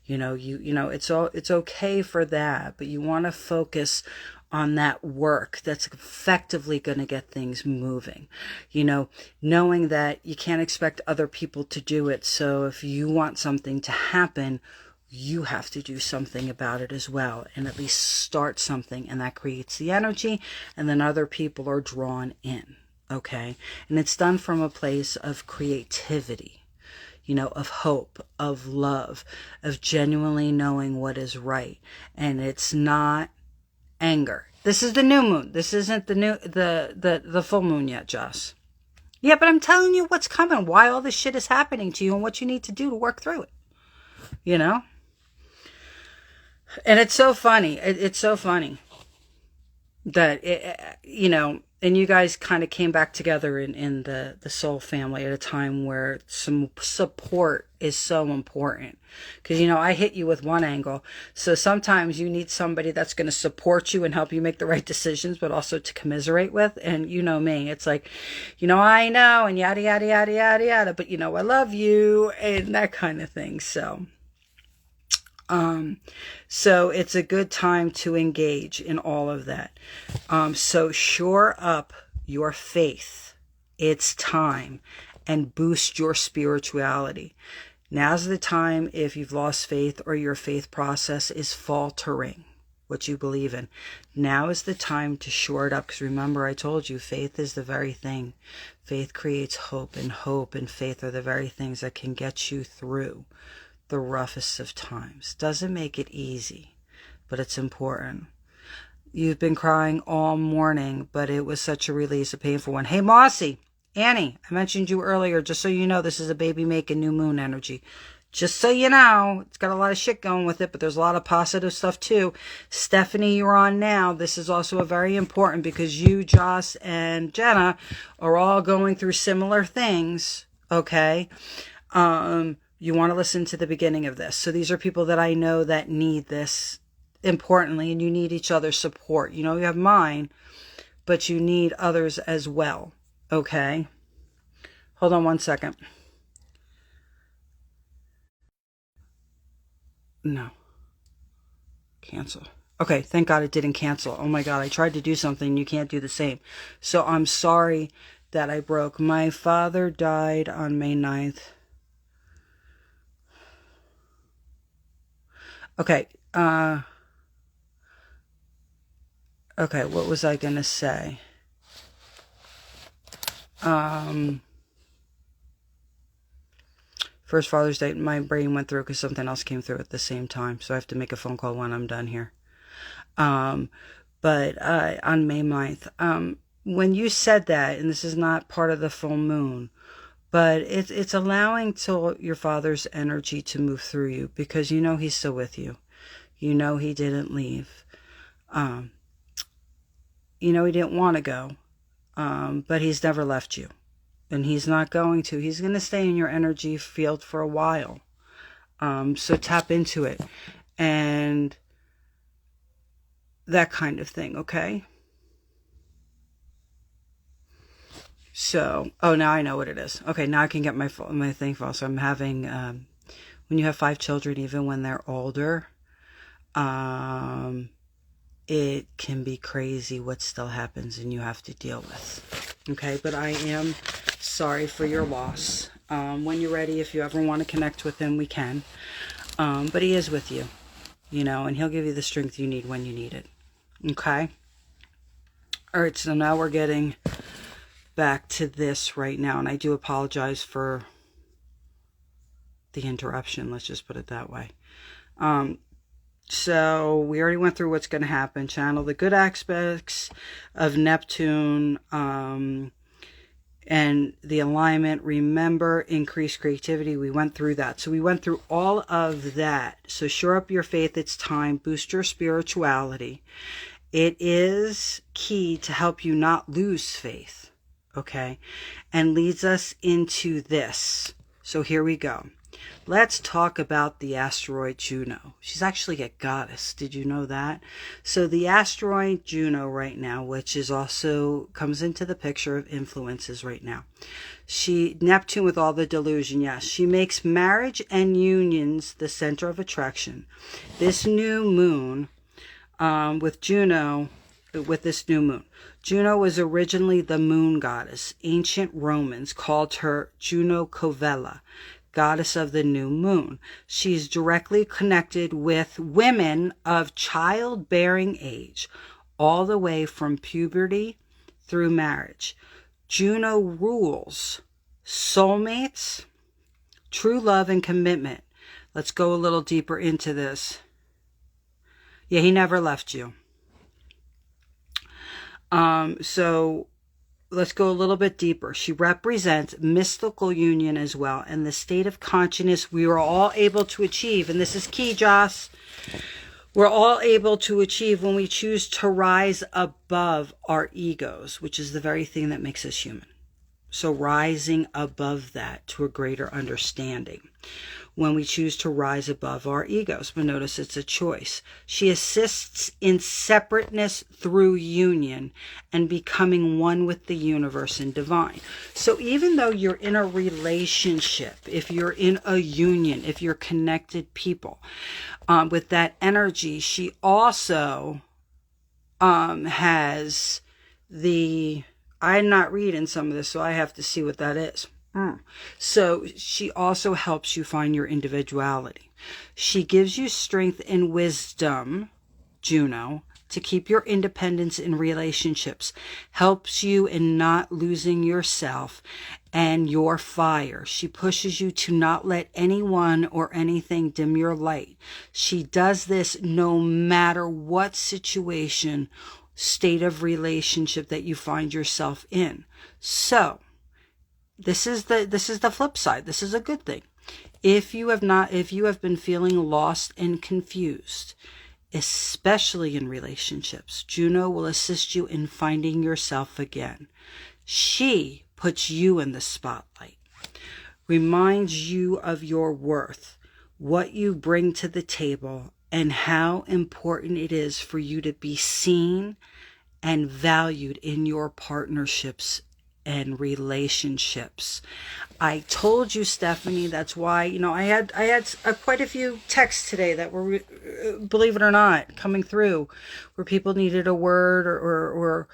It's okay for that, but you want to focus on that work that's effectively going to get things moving. Knowing that you can't expect other people to do it. So if you want something to happen, you have to do something about it as well, and at least start something, and that creates the energy, and then other people are drawn in, okay? And it's done from a place of creativity, of hope, of love, of genuinely knowing what is right, and it's not anger. This is the new moon. This isn't the full moon yet, Joss. Yeah, but I'm telling you what's coming, why all this shit is happening to you, and what you need to do to work through it, And it's so funny. It's so funny that, and you guys kind of came back together in the soul family at a time where some support is so important. Because, I hit you with one angle. So sometimes you need somebody that's going to support you and help you make the right decisions, but also to commiserate with. And you know me, it's like, I know, and yada, yada, yada, yada, yada, but I love you and that kind of thing. So it's a good time to engage in all of that. So shore up your faith. It's time, and boost your spirituality. Now's the time if you've lost faith or your faith process is faltering, what you believe in. Now is the time to shore it up, because remember, I told you, faith is the very thing. Faith creates hope and faith are the very things that can get you through the roughest of times. Doesn't make it easy, but it's important. You've been crying all morning, but it was such a release, a painful one. Hey, Mossy, Annie, I mentioned you earlier, just so you know, this is a baby making new moon energy. Just so you know, it's got a lot of shit going with it, but there's a lot of positive stuff too. Stephanie, you're on now. This is also a very important, because you, Joss, and Jenna are all going through similar things, okay? You want to listen to the beginning of this. So these are people that I know that need this importantly, and you need each other's support. You have mine, but you need others as well. Okay? Hold on one second. No. Cancel. Okay, thank God it didn't cancel. Oh my God, I tried to do something. You can't do the same. So I'm sorry that I broke. My father died on May 9th. Okay, okay, what was I going to say? First Father's Day, my brain went through because something else came through at the same time, so I have to make a phone call when I'm done here. But on May 9th, when you said that, and this is not part of the full moon, but it's allowing to your father's energy to move through you, because he's still with you. He didn't leave. He didn't want to go, but he's never left you, and he's not going to. He's going to stay in your energy field for a while. So tap into it and that kind of thing, okay? So, oh, now I know what it is. Okay, now I can get my thing full. So I'm having, when you have 5 children, even when they're older, it can be crazy what still happens and you have to deal with. Okay, but I am sorry for your loss. When you're ready, if you ever want to connect with him, we can. But he is with you, and he'll give you the strength you need when you need it. Okay? All right, so now we're getting back to this right now, and I do apologize for the interruption. Let's just put it that way. So we already went through what's going to happen. Channel the good aspects of Neptune, and the alignment. Remember, increase creativity. We went through that. So we went through all of that. So shore up your faith. It's time. Boost your spirituality. It is key to help you not lose faith. Okay? And leads us into this. So here we go. Let's talk about the asteroid Juno. She's actually a goddess. Did you know that? So the asteroid Juno right now, which is also comes into the picture of influences right now. Neptune with all the delusion, yes. She makes marriage and unions the center of attraction. This new moon, with this new moon. Juno was originally the moon goddess. Ancient Romans called her Juno Covella, goddess of the new moon. She's directly connected with women of childbearing age, all the way from puberty through marriage. Juno rules soulmates, true love, and commitment. Let's go a little deeper into this. Yeah, he never left you. So let's go a little bit deeper. She represents mystical union as well, and the state of consciousness we are all able to achieve. And this is key, Joss. We're all able to achieve when we choose to rise above our egos, which is the very thing that makes us human. So rising above that to a greater understanding. When we choose to rise above our egos. But notice it's a choice. She assists in separateness through union and becoming one with the universe and divine. So even though you're in a relationship, if you're in a union, if you're connected people, with that energy, she also has the... I'm not reading some of this, so I have to see what that is. So she also helps you find your individuality. She gives you strength and wisdom, Juno, to keep your independence in relationships. Helps you in not losing yourself and your fire. She pushes you to not let anyone or anything dim your light. She does this no matter what situation, state of relationship that you find yourself in. So this is the flip side. This is a good thing. If you have been feeling lost and confused, especially in relationships, Juno will assist you in finding yourself again. She puts you in the spotlight, reminds you of your worth, what you bring to the table, and how important it is for you to be seen and valued in your partnerships and relationships. I told you, Stephanie, that's why, I had quite a few texts today that were, believe it or not, coming through where people needed a word or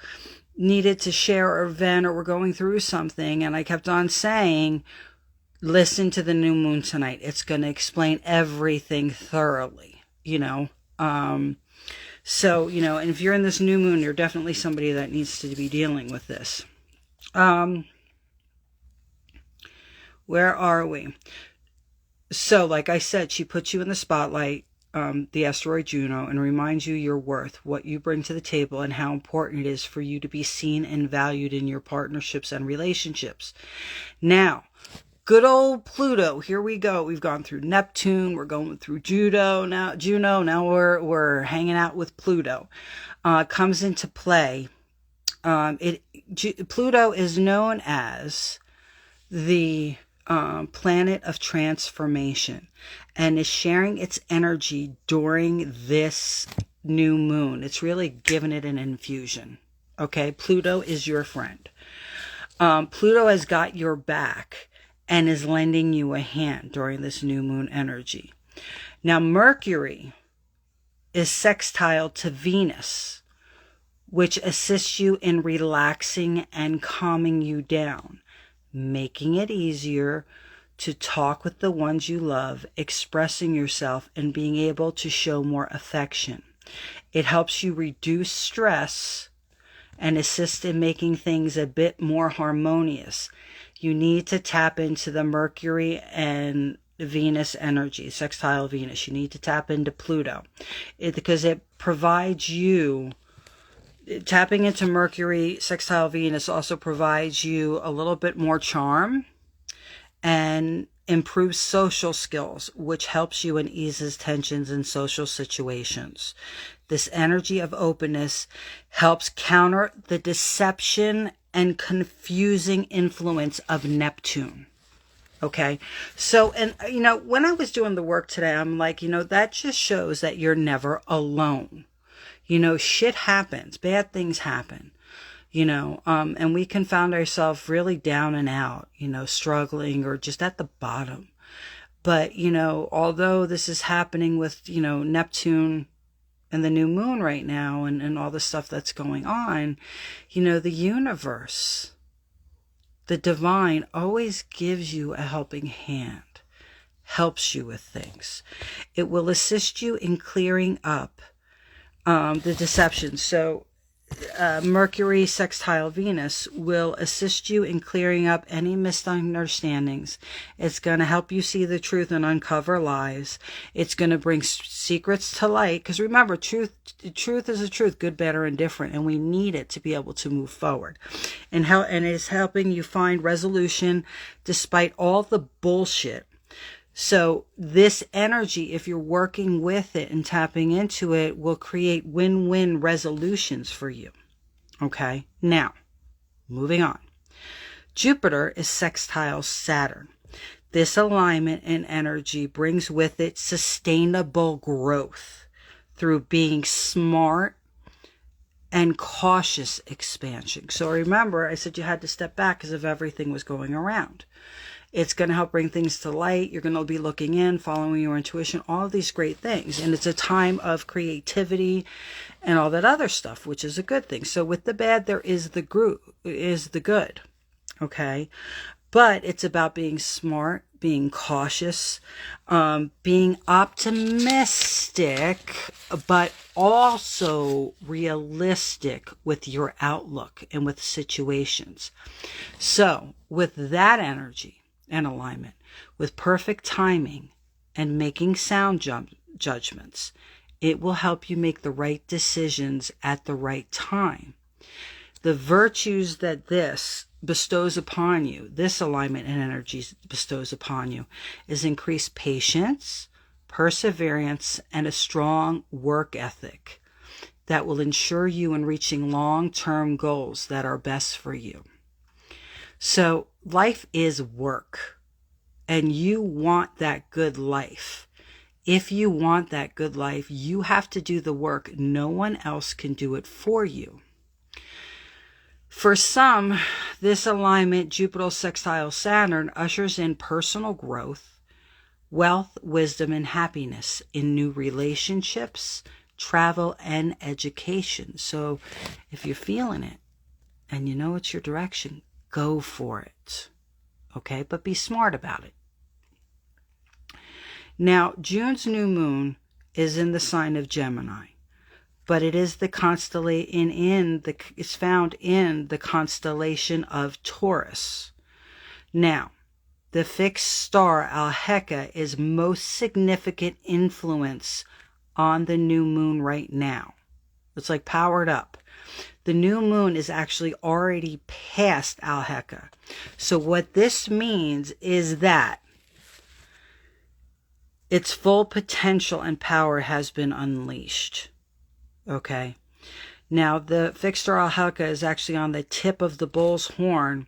needed to share or vent or were going through something. And I kept on saying, listen to the new moon tonight. It's going to explain everything thoroughly, So, and if you're in this new moon, you're definitely somebody that needs to be dealing with this. Where are we? So, like I said, she puts you in the spotlight, the asteroid Juno, and reminds you your worth, what you bring to the table, and how important it is for you to be seen and valued in your partnerships and relationships. Now, good old Pluto, here we go. We've gone through Neptune, we're going through Juno, now we're hanging out with Pluto. Comes into play. Pluto is known as the planet of transformation and is sharing its energy during this new moon. It's really giving it an infusion. Okay, Pluto is your friend. Pluto has got your back and is lending you a hand during this new moon energy. Now, Mercury is sextile to Venus, which assists you in relaxing and calming you down, making it easier to talk with the ones you love, expressing yourself, and being able to show more affection. It helps you reduce stress and assist in making things a bit more harmonious. You need to tap into the Mercury and Venus energy, sextile Venus. You need to tap into Pluto because it provides you, tapping into Mercury, sextile Venus also provides you a little bit more charm and improves social skills, which helps you and eases tensions in social situations. This energy of openness helps counter the deception and confusing influence of Neptune. Okay. So, and when I was doing the work today, I'm like, that just shows that you're never alone. Shit happens, bad things happen, and we can find ourselves really down and out, struggling or just at the bottom. But, although this is happening with, Neptune and the new moon right now and all the stuff that's going on, the universe, the divine always gives you a helping hand, helps you with things. It will assist you in clearing up the deception. So Mercury sextile Venus will assist you in clearing up any misunderstandings. It's going to help you see the truth and uncover lies. It's going to bring secrets to light. Because remember, truth is the truth, good, bad, or indifferent. And we need it to be able to move forward. And it's helping you find resolution despite all the bullshit. So this energy, if you're working with it and tapping into it, will create win-win resolutions for you. Okay? Now, moving on. Jupiter is sextile Saturn. This alignment and energy brings with it sustainable growth through being smart and cautious expansion. So remember, I said you had to step back because of everything was going around. It's going to help bring things to light. You're going to be looking in, following your intuition, all of these great things. And it's a time of creativity and all that other stuff, which is a good thing. So with the bad, there is the good. Okay? But it's about being smart, being cautious, being optimistic, but also realistic with your outlook and with situations. So with that energy and alignment, with perfect timing and making sound judgments, it will help you make the right decisions at the right time. The virtues that this bestows upon you, this alignment and energy bestows upon you, is increased patience, perseverance, and a strong work ethic that will ensure you in reaching long-term goals that are best for you. So life is work, and you want that good life. If you want that good life, you have to do the work. No one else can do it for you. For some, this alignment, Jupiter sextile Saturn, ushers in personal growth, wealth, wisdom, and happiness in new relationships, travel, and education. So if you're feeling it and you know it's your direction, go for it. Okay? But be smart about it. Now, June's new moon is in the sign of Gemini, but it is the constellation it's found in the constellation of Taurus. Now, the fixed star Alheka is most significant influence on the new moon right now. It's like powered up. The new moon is actually already past Alheka. So what this means is that its full potential and power has been unleashed. Okay. Now, the fixed star Alheka is actually on the tip of the bull's horn,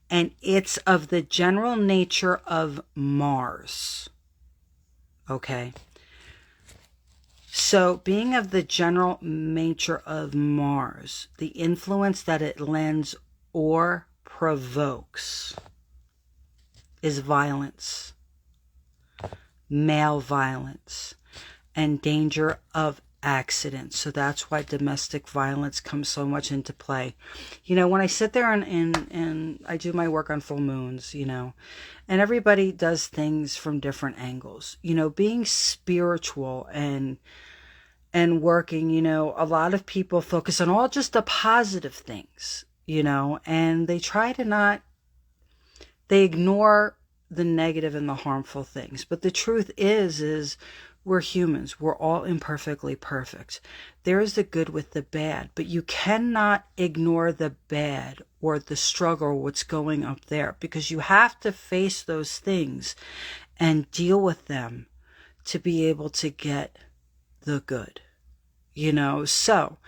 and it's of the general nature of Mars. Okay. So, being of the general nature of Mars, the influence that it lends or provokes is violence, male violence, and danger of accidents. So that's why domestic violence comes so much into play. You know, when I sit there and I do my work on full moons, you know, and everybody does things from different angles. You know, being spiritual and working, you know, a lot of people focus on all just the positive things, you know, and they try to not, they ignore the negative and the harmful things. But the truth is we're humans. We're all imperfectly perfect. There is the good with the bad, but you cannot ignore the bad or the struggle or what's going up there, because you have to face those things and deal with them to be able to get the good, you know. So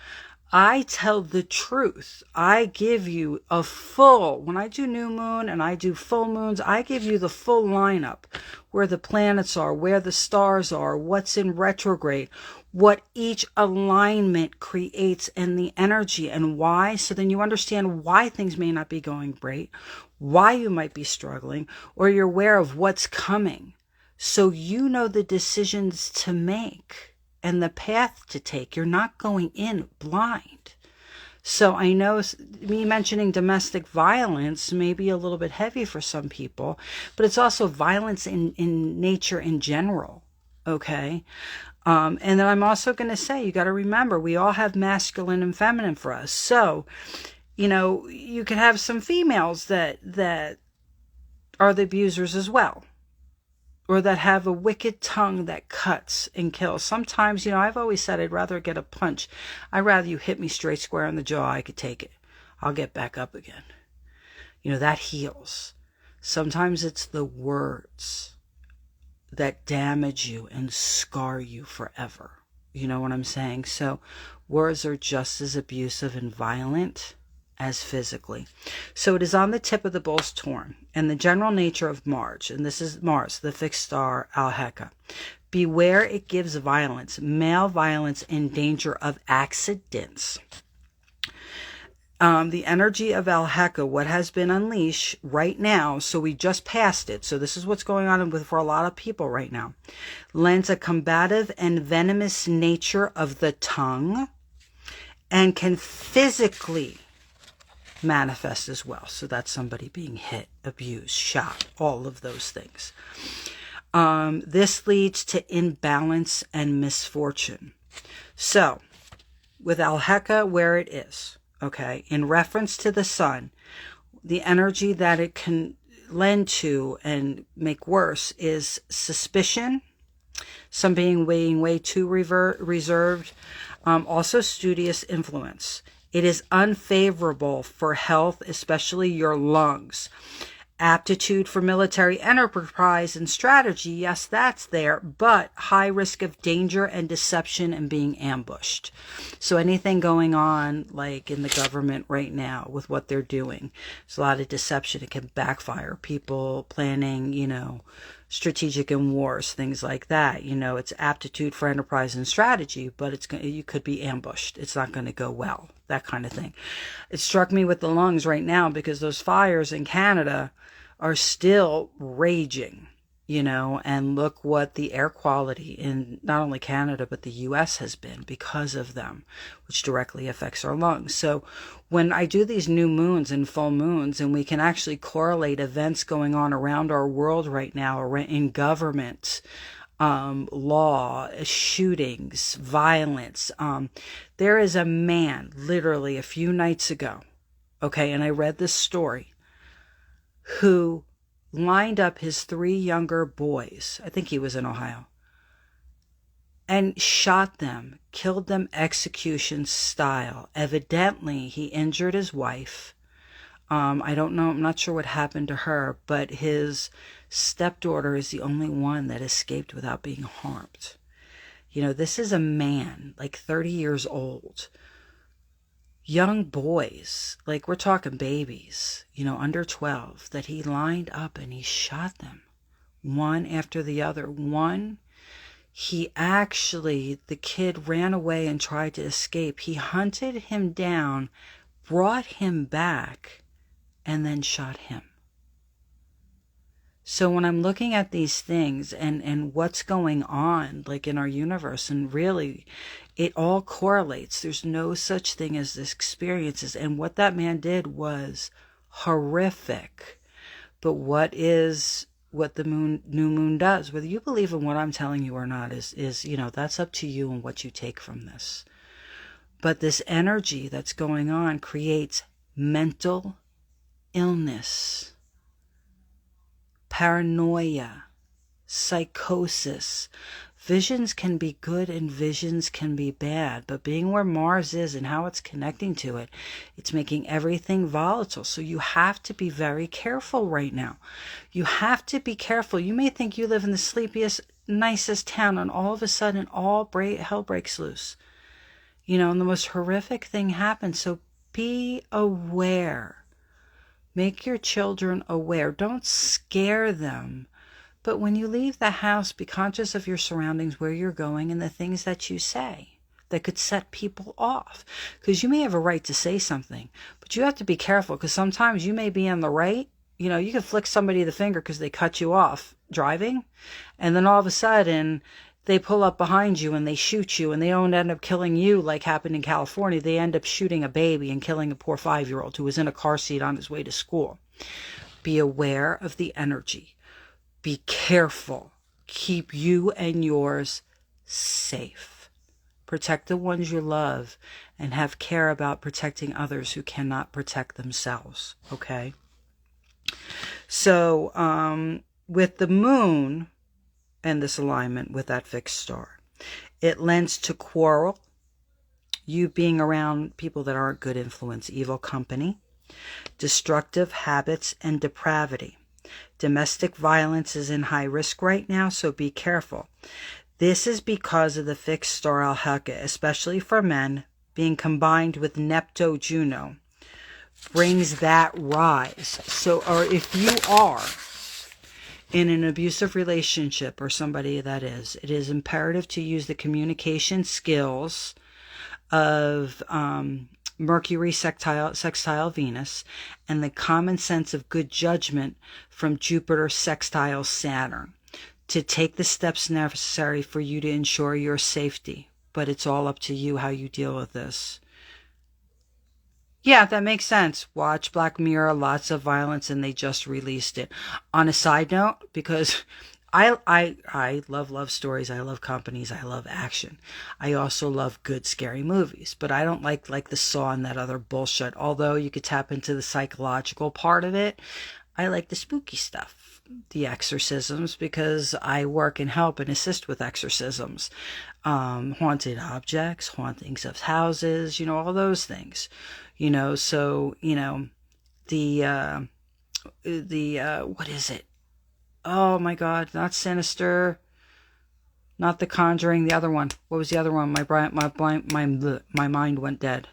I tell the truth. I give you a full, when I do new moon and I do full moons, I give you the full lineup, where the planets are, where the stars are, what's in retrograde, what each alignment creates, and the energy, and why. So then you understand why things may not be going great, why you might be struggling, or you're aware of what's coming. So you know the decisions to make and the path to take. You're not going in blind. So I know me mentioning domestic violence may be a little bit heavy for some people, but it's also violence in nature in general. Okay. And then I'm also going to say, you got to remember, we all have masculine and feminine for us. So, you know, you could have some females that are the abusers as well, or that have a wicked tongue that cuts and kills. Sometimes, you know, I've always said I'd rather get a punch. I'd rather you hit me straight square in the jaw. I could take it. I'll get back up again. You know, that heals. Sometimes it's the words that damage you and scar you forever. You know what I'm saying? So words are just as abusive and violent as physically. So it is on the tip of the bull's horn, and the general nature of Mars, and this is Mars, the fixed star Alheka. Beware, it gives violence, male violence, and danger of accidents. The energy of Alheka, what has been unleashed right now, so we just passed it, so this is what's going on for a lot of people right now, lends a combative and venomous nature of the tongue, and can physically manifest as well. So that's somebody being hit, abused, shot, all of those things. This leads to imbalance and misfortune. So with Alheka where it is, okay, in reference to the sun, the energy that it can lend to and make worse is suspicion, some being way too reserved, also studious influence. It is unfavorable for health, especially your lungs. Aptitude for military enterprise and strategy, yes, that's there, but high risk of danger and deception and being ambushed. So anything going on, like in the government right now with what they're doing, there's a lot of deception. It can backfire. People planning, you know, strategic and wars, things like that. You know, it's aptitude for enterprise and strategy, but you could be ambushed. It's not going to go well, that kind of thing. It struck me with the lungs right now because those fires in Canada are still raging, you know, and look what the air quality in not only Canada, but the US has been because of them, which directly affects our lungs. So when I do these new moons and full moons, and we can actually correlate events going on around our world right now in government, law, shootings, violence. There is a man literally a few nights ago, okay, and I read this story, who lined up his 3 younger boys, I think he was in Ohio, and shot them, killed them execution style. Evidently, he injured his wife. I don't know, I'm not sure what happened to her, but his stepdaughter is the only one that escaped without being harmed. You know, this is a man, like 30 years old. Young boys, like we're talking babies, you know, under 12, that he lined up and he shot them one after the other. One, the kid ran away and tried to escape. He hunted him down, brought him back, and then shot him. So when I'm looking at these things and what's going on, like in our universe, and really it all correlates. There's no such thing as this experiences. And what that man did was horrific. But what the new moon does, whether you believe in what I'm telling you or not, is that's up to you and what you take from this. But this energy that's going on creates mental illness, paranoia, psychosis. Visions can be good and visions can be bad, but being where Mars is and how it's connecting to it, it's making everything volatile. So you have to be very careful right now. You have to be careful. You may think you live in the sleepiest, nicest town, and all of a sudden hell breaks loose. And the most horrific thing happens. So be aware. Make your children aware. Don't scare them. But when you leave the house, be conscious of your surroundings, where you're going, and the things that you say that could set people off. Because you may have a right to say something, but you have to be careful, because sometimes you may be in the right. You can flick somebody the finger because they cut you off driving, and then all of a sudden they pull up behind you and they shoot you, and they don't end up killing you like happened in California. They end up shooting a baby and killing a poor 5-year-old who was in a car seat on his way to school. Be aware of the energy. Be careful. Keep you and yours safe. Protect the ones you love, and have care about protecting others who cannot protect themselves. Okay? So, with the moon and this alignment with that fixed star, it lends to quarrel, you being around people that aren't good influence, evil company, destructive habits, and depravity. Domestic violence is in high risk right now, so be careful. This is because of the fixed star Alhaka, especially for men, being combined with Nepto-Juno, brings that rise. So, or if you are in an abusive relationship, or somebody that is, it is imperative to use the communication skills of Mercury sextile Venus, and the common sense of good judgment from Jupiter sextile Saturn to take the steps necessary for you to ensure your safety. But it's all up to you how you deal with this. Yeah, that makes sense. Watch Black Mirror, lots of violence, and they just released it. On a side note, because I love stories. I love companies. I love action. I also love good, scary movies. But I don't like the Saw and that other bullshit. Although you could tap into the psychological part of it, I like the spooky stuff. The exorcisms, because I work and help and assist with exorcisms. Haunted objects, hauntings of houses, all those things. So, the what is it? Oh my God, not Sinister, not The Conjuring, the other one. What was the other one? My mind went dead.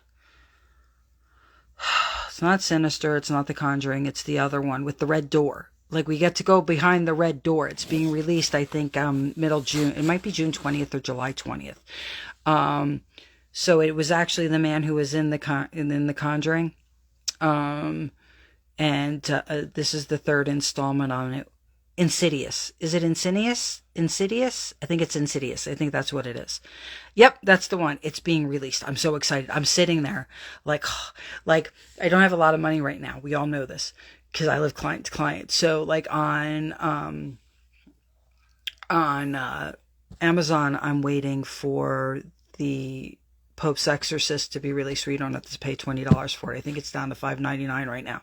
It's not Sinister, it's not The Conjuring, it's the other one with the red door. Like, we get to go behind the red door. It's being released, I think, middle June. It might be June 20th or July 20th. So it was actually the man who was in the Conjuring. And this is the third installment on it. Insidious. Is it Insidious? Insidious? I think it's Insidious. I think that's what it is. Yep, that's the one. It's being released. I'm so excited. I'm sitting there like I don't have a lot of money right now. We all know this because I live client to client. So like on Amazon, I'm waiting for the Pope's Exorcist to be released, where you don't have to pay $20 for it. I think it's down to $5.99 right now.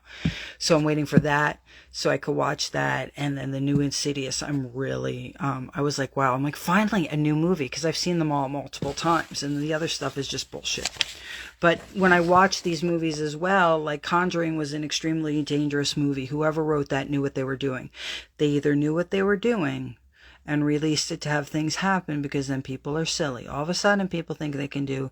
So I'm waiting for that so I could watch that. And then the new Insidious, I'm really, I was like, wow, I'm like, finally a new movie, because I've seen them all multiple times and the other stuff is just bullshit. But when I watch these movies as well, like Conjuring was an extremely dangerous movie. Whoever wrote that knew what they were doing. They either knew what they were doing and released it to have things happen, because then people are silly. All of a sudden, people think they can do,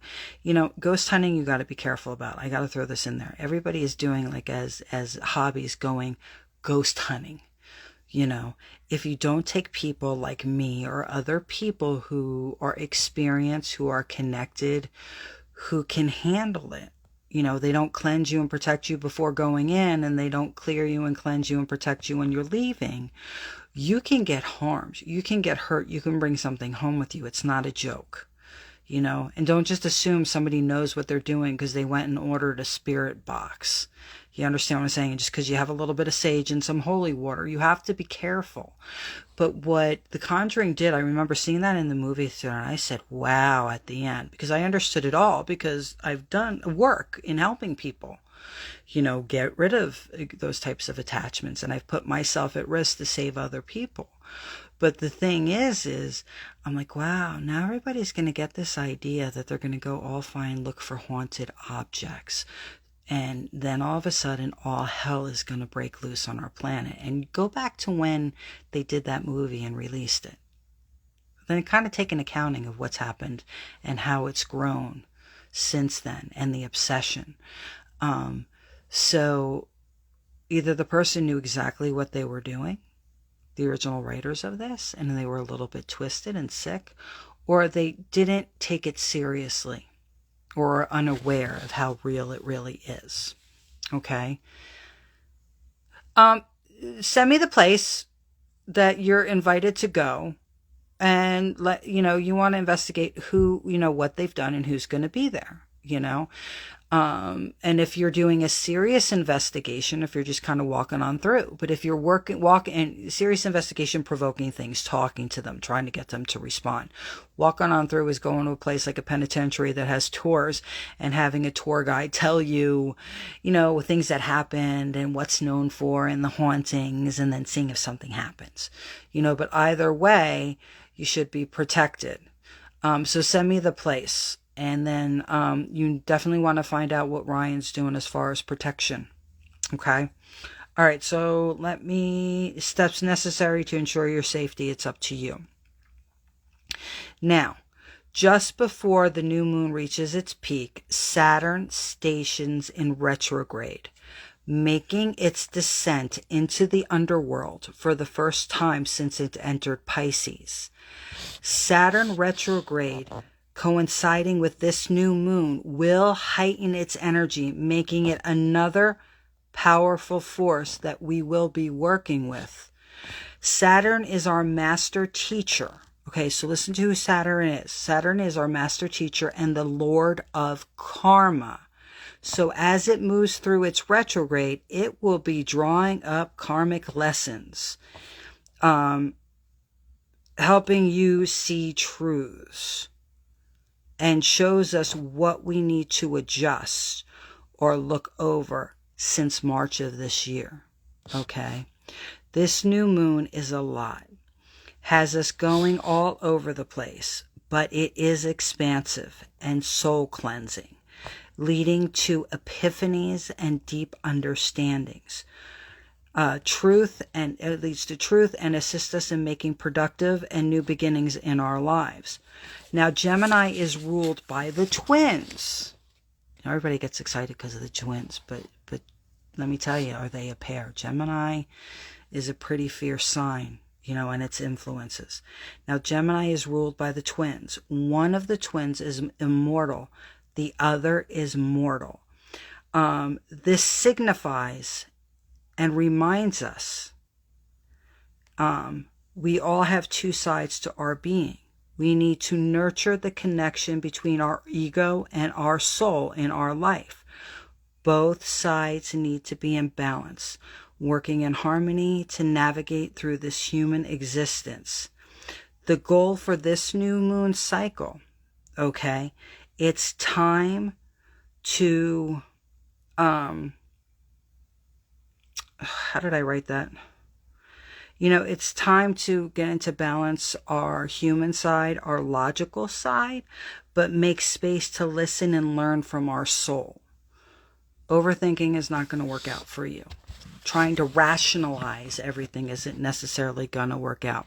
ghost hunting, you got to be careful about. I got to throw this in there. Everybody is doing, like, as hobbies, going ghost hunting. If you don't take people like me or other people who are experienced, who are connected, who can handle it, They don't cleanse you and protect you before going in, and they don't clear you and cleanse you and protect you when you're leaving, you can get harmed. You can get hurt. You can bring something home with you. It's not a joke, and don't just assume somebody knows what they're doing because they went and ordered a spirit box. You understand what I'm saying? Just because you have a little bit of sage and some holy water, you have to be careful. But what The Conjuring did, I remember seeing that in the movie theater, and I said, wow, at the end, because I understood it all, because I've done work in helping people, get rid of those types of attachments, and I've put myself at risk to save other people. But the thing is I'm like, wow, now everybody's going to get this idea that they're going to go all fine, look for haunted objects. And then all of a sudden, all hell is going to break loose on our planet. And go back to when they did that movie and released it. Then kind of take an accounting of what's happened and how it's grown since then, and the obsession. So either the person knew exactly what they were doing, the original writers of this, and they were a little bit twisted and sick, or they didn't take it seriously, or are unaware of how real it really is. Okay? Send me the place that you're invited to go, and you want to investigate who, what they've done and who's going to be there, and if you're doing a serious investigation, if you're just kind of walking on through, but if you're walking serious investigation, provoking things, talking to them, trying to get them to respond. Walking on through is going to a place like a penitentiary that has tours and having a tour guide tell you, things that happened and what's known for and the hauntings, and then seeing if something happens, but either way, you should be protected. So send me the place. And then you definitely want to find out what Ryan's doing as far as protection. Okay? All right, so steps necessary to ensure your safety. It's up to you. Now, just before the new moon reaches its peak, Saturn stations in retrograde, making its descent into the underworld for the first time since it entered Pisces. Saturn retrograde, coinciding with this new moon, will heighten its energy, making it another powerful force that we will be working with. Saturn is our master teacher. Okay, so listen to who Saturn is. Saturn is our master teacher and the Lord of Karma. So as it moves through its retrograde, it will be drawing up karmic lessons, helping you see truths, and shows us what we need to adjust or look over since March of this year. Okay? This new moon is a lot. Has us going all over the place, but it is expansive and soul cleansing, leading to epiphanies and deep understandings. It leads to truth and assists us in making productive and new beginnings in our lives. Now, Gemini is ruled by the twins. Everybody gets excited because of the twins, but let me tell you, are they a pair? Gemini is a pretty fierce sign, and its influences. Now, Gemini is ruled by the twins. One of the twins is immortal. The other is mortal. This signifies and reminds us we all have two sides to our being. We need to nurture the connection between our ego and our soul in our life. Both sides need to be in balance, working in harmony to navigate through this human existence. The goal for this new moon cycle, okay, it's time to, how did I write that? It's time to get into balance our human side, our logical side, but make space to listen and learn from our soul. Overthinking is not going to work out for you. Trying to rationalize everything isn't necessarily going to work out.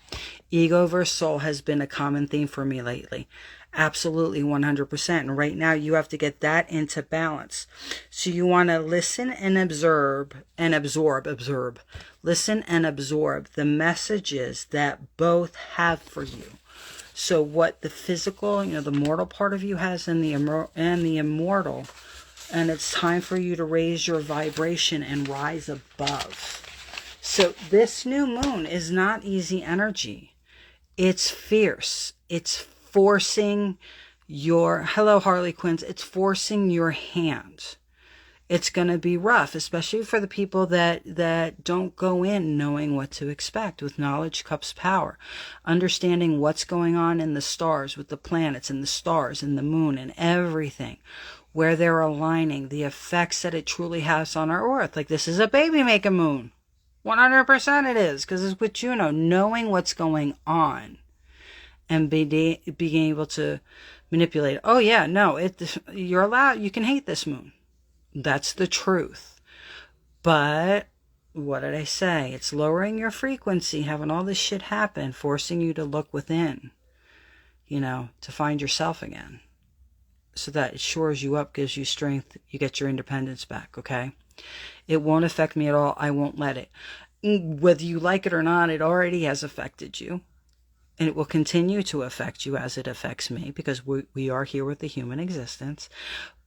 Ego versus soul has been a common theme for me lately. Absolutely 100%. And right now you have to get that into balance. So you want to listen and absorb. Listen and absorb the messages that both have for you. So what the physical, the mortal part of you has and the immortal And it's time for you to raise your vibration and rise above. So this new moon is not easy energy. It's fierce. It's forcing your, hello Harley Quinns, it's forcing your hand. It's going to be rough, especially for the people that don't go in knowing what to expect. With knowledge comes power. Understanding what's going on in the stars, with the planets and the stars and the moon and everything, where they're aligning, the effects that it truly has on our earth. Like, this is a baby making moon. 100% it is, because it's with Juno. Knowing what's going on and being able to manipulate. Oh yeah, no, you're allowed, you can hate this moon. That's the truth. But what did I say? It's lowering your frequency, having all this shit happen, forcing you to look within, to find yourself again. So that it shores you up, gives you strength, you get your independence back, okay? It won't affect me at all. I won't let it. Whether you like it or not, it already has affected you. And it will continue to affect you as it affects me, because we are here with the human existence.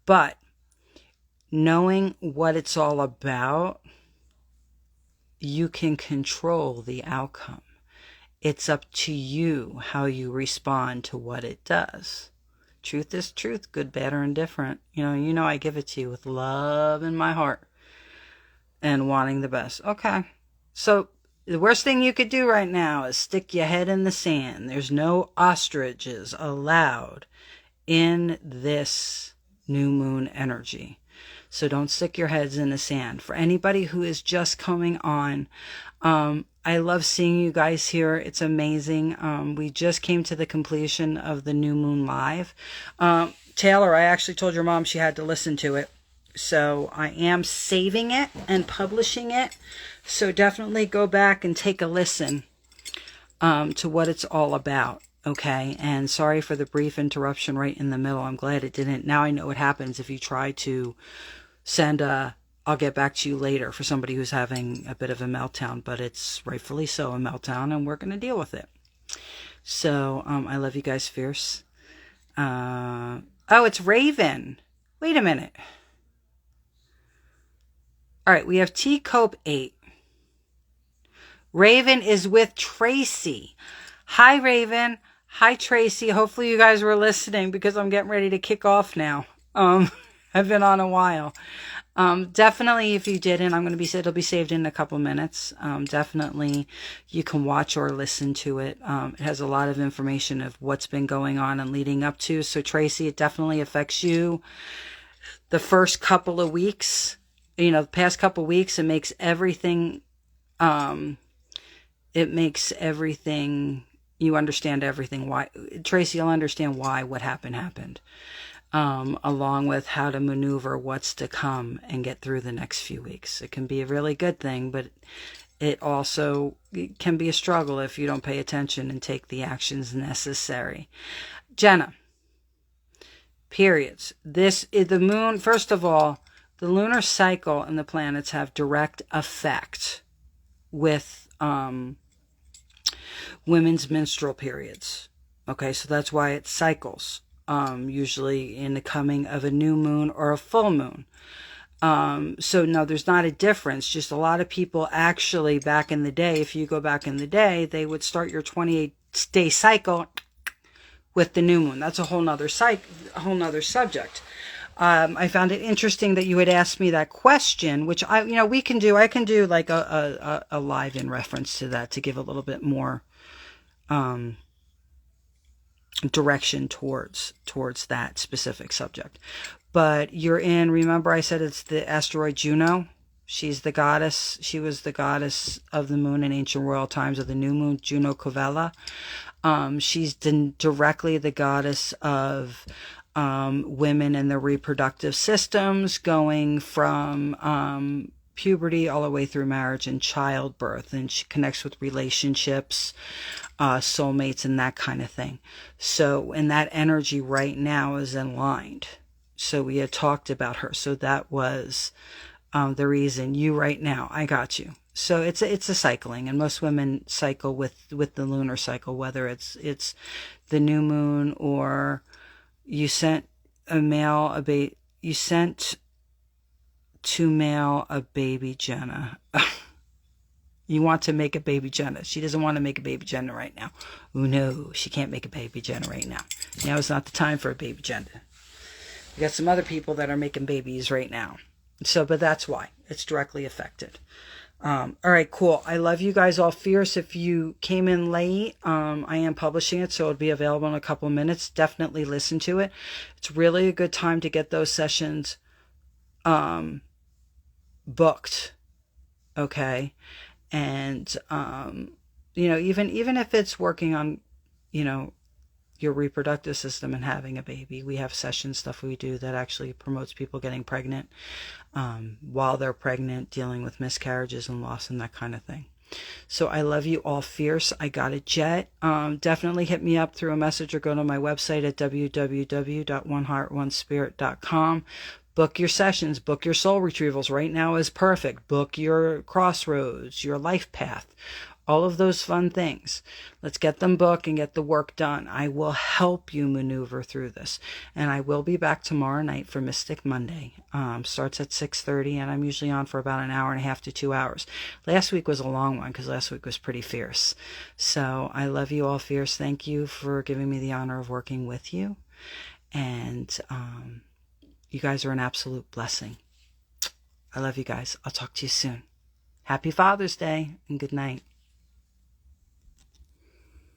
But knowing what it's all about, you can control the outcome. It's up to you how you respond to what it does. Truth is truth, good, bad, or indifferent. I give it to you with love in my heart and wanting the best. Okay. So the worst thing you could do right now is stick your head in the sand. There's no ostriches allowed in this new moon energy. So don't stick your heads in the sand. For anybody who is just coming on, I love seeing you guys here. It's amazing. We just came to the completion of the New Moon Live. Taylor, I actually told your mom she had to listen to it. So I am saving it and publishing it. So definitely go back and take a listen to what it's all about. Okay, and sorry for the brief interruption right in the middle. I'm glad it didn't. Now I know what happens if you try to send I'll get back to you later, for somebody who's having a bit of a meltdown, but it's rightfully so a meltdown, and we're going to deal with it. So I love you guys fierce. Oh, it's Raven. Wait a minute. All right, we have T Cope 8. Raven is with Tracy. Hi, Raven. Hi, Tracy. Hopefully you guys were listening, because I'm getting ready to kick off now. I've been on a while. Definitely, if you didn't, it'll be saved in a couple minutes. Definitely, you can watch or listen to it. It has a lot of information of what's been going on and leading up to. So, Tracy, it definitely affects you. The first couple of weeks, the past couple of weeks, it makes everything, you understand everything. Why, Tracy, you'll understand why what happened. Along with how to maneuver what's to come and get through the next few weeks. It can be a really good thing, but it can be a struggle if you don't pay attention and take the actions necessary. Jenna, periods. This is the moon. First of all, the lunar cycle and the planets have direct effect with women's menstrual periods. Okay, so that's why it cycles. Usually in the coming of a new moon or a full moon. So no, there's not a difference. Just a lot of people actually back in the day, if you go back in the day, they would start your 28-day cycle with the new moon. That's a whole nother subject. I found it interesting that you had asked me that question, which I can do like a live in reference to that to give a little bit more, direction towards that specific subject. But remember I said it's the asteroid Juno. She was the goddess of the moon in ancient royal times, of the new moon, Juno Covella. She's directly the goddess of women and their reproductive systems, going from puberty all the way through marriage and childbirth, and she connects with relationships, soulmates, and that kind of thing. So, and that energy right now is aligned. So we had talked about her. So that was the reason. You right now, I got you. So it's a cycling, and most women cycle with the lunar cycle, whether it's the new moon, or you sent to mail a baby Jenna. You want to make a baby Jenna. She doesn't want to make a baby Jenna right now. Oh no, she can't make a baby Jenna right now. Now is not the time for a baby Jenna. We got some other people that are making babies right now. So, but that's why. It's directly affected. All right, cool. I love you guys all fierce. If you came in late, I am publishing it, so it'll be available in a couple of minutes. Definitely listen to it. It's really a good time to get those sessions booked. Okay. And, even if it's working on, your reproductive system and having a baby, we have session stuff we do that actually promotes people getting pregnant, while they're pregnant, dealing with miscarriages and loss and that kind of thing. So I love you all fierce. I got a jet. Definitely hit me up through a message or go to my website at www.oneheartonespirit.com. Book your sessions, book your soul retrievals. Right now is perfect. Book your crossroads, your life path, all of those fun things. Let's get them booked and get the work done. I will help you maneuver through this. And I will be back tomorrow night for Mystic Monday. Starts at 6:30, and I'm usually on for about an hour and a half to 2 hours. Last week was a long one because last week was pretty fierce. So I love you all fierce. Thank you for giving me the honor of working with you. And you guys are an absolute blessing. I love you guys. I'll talk to you soon. Happy Father's Day and good night.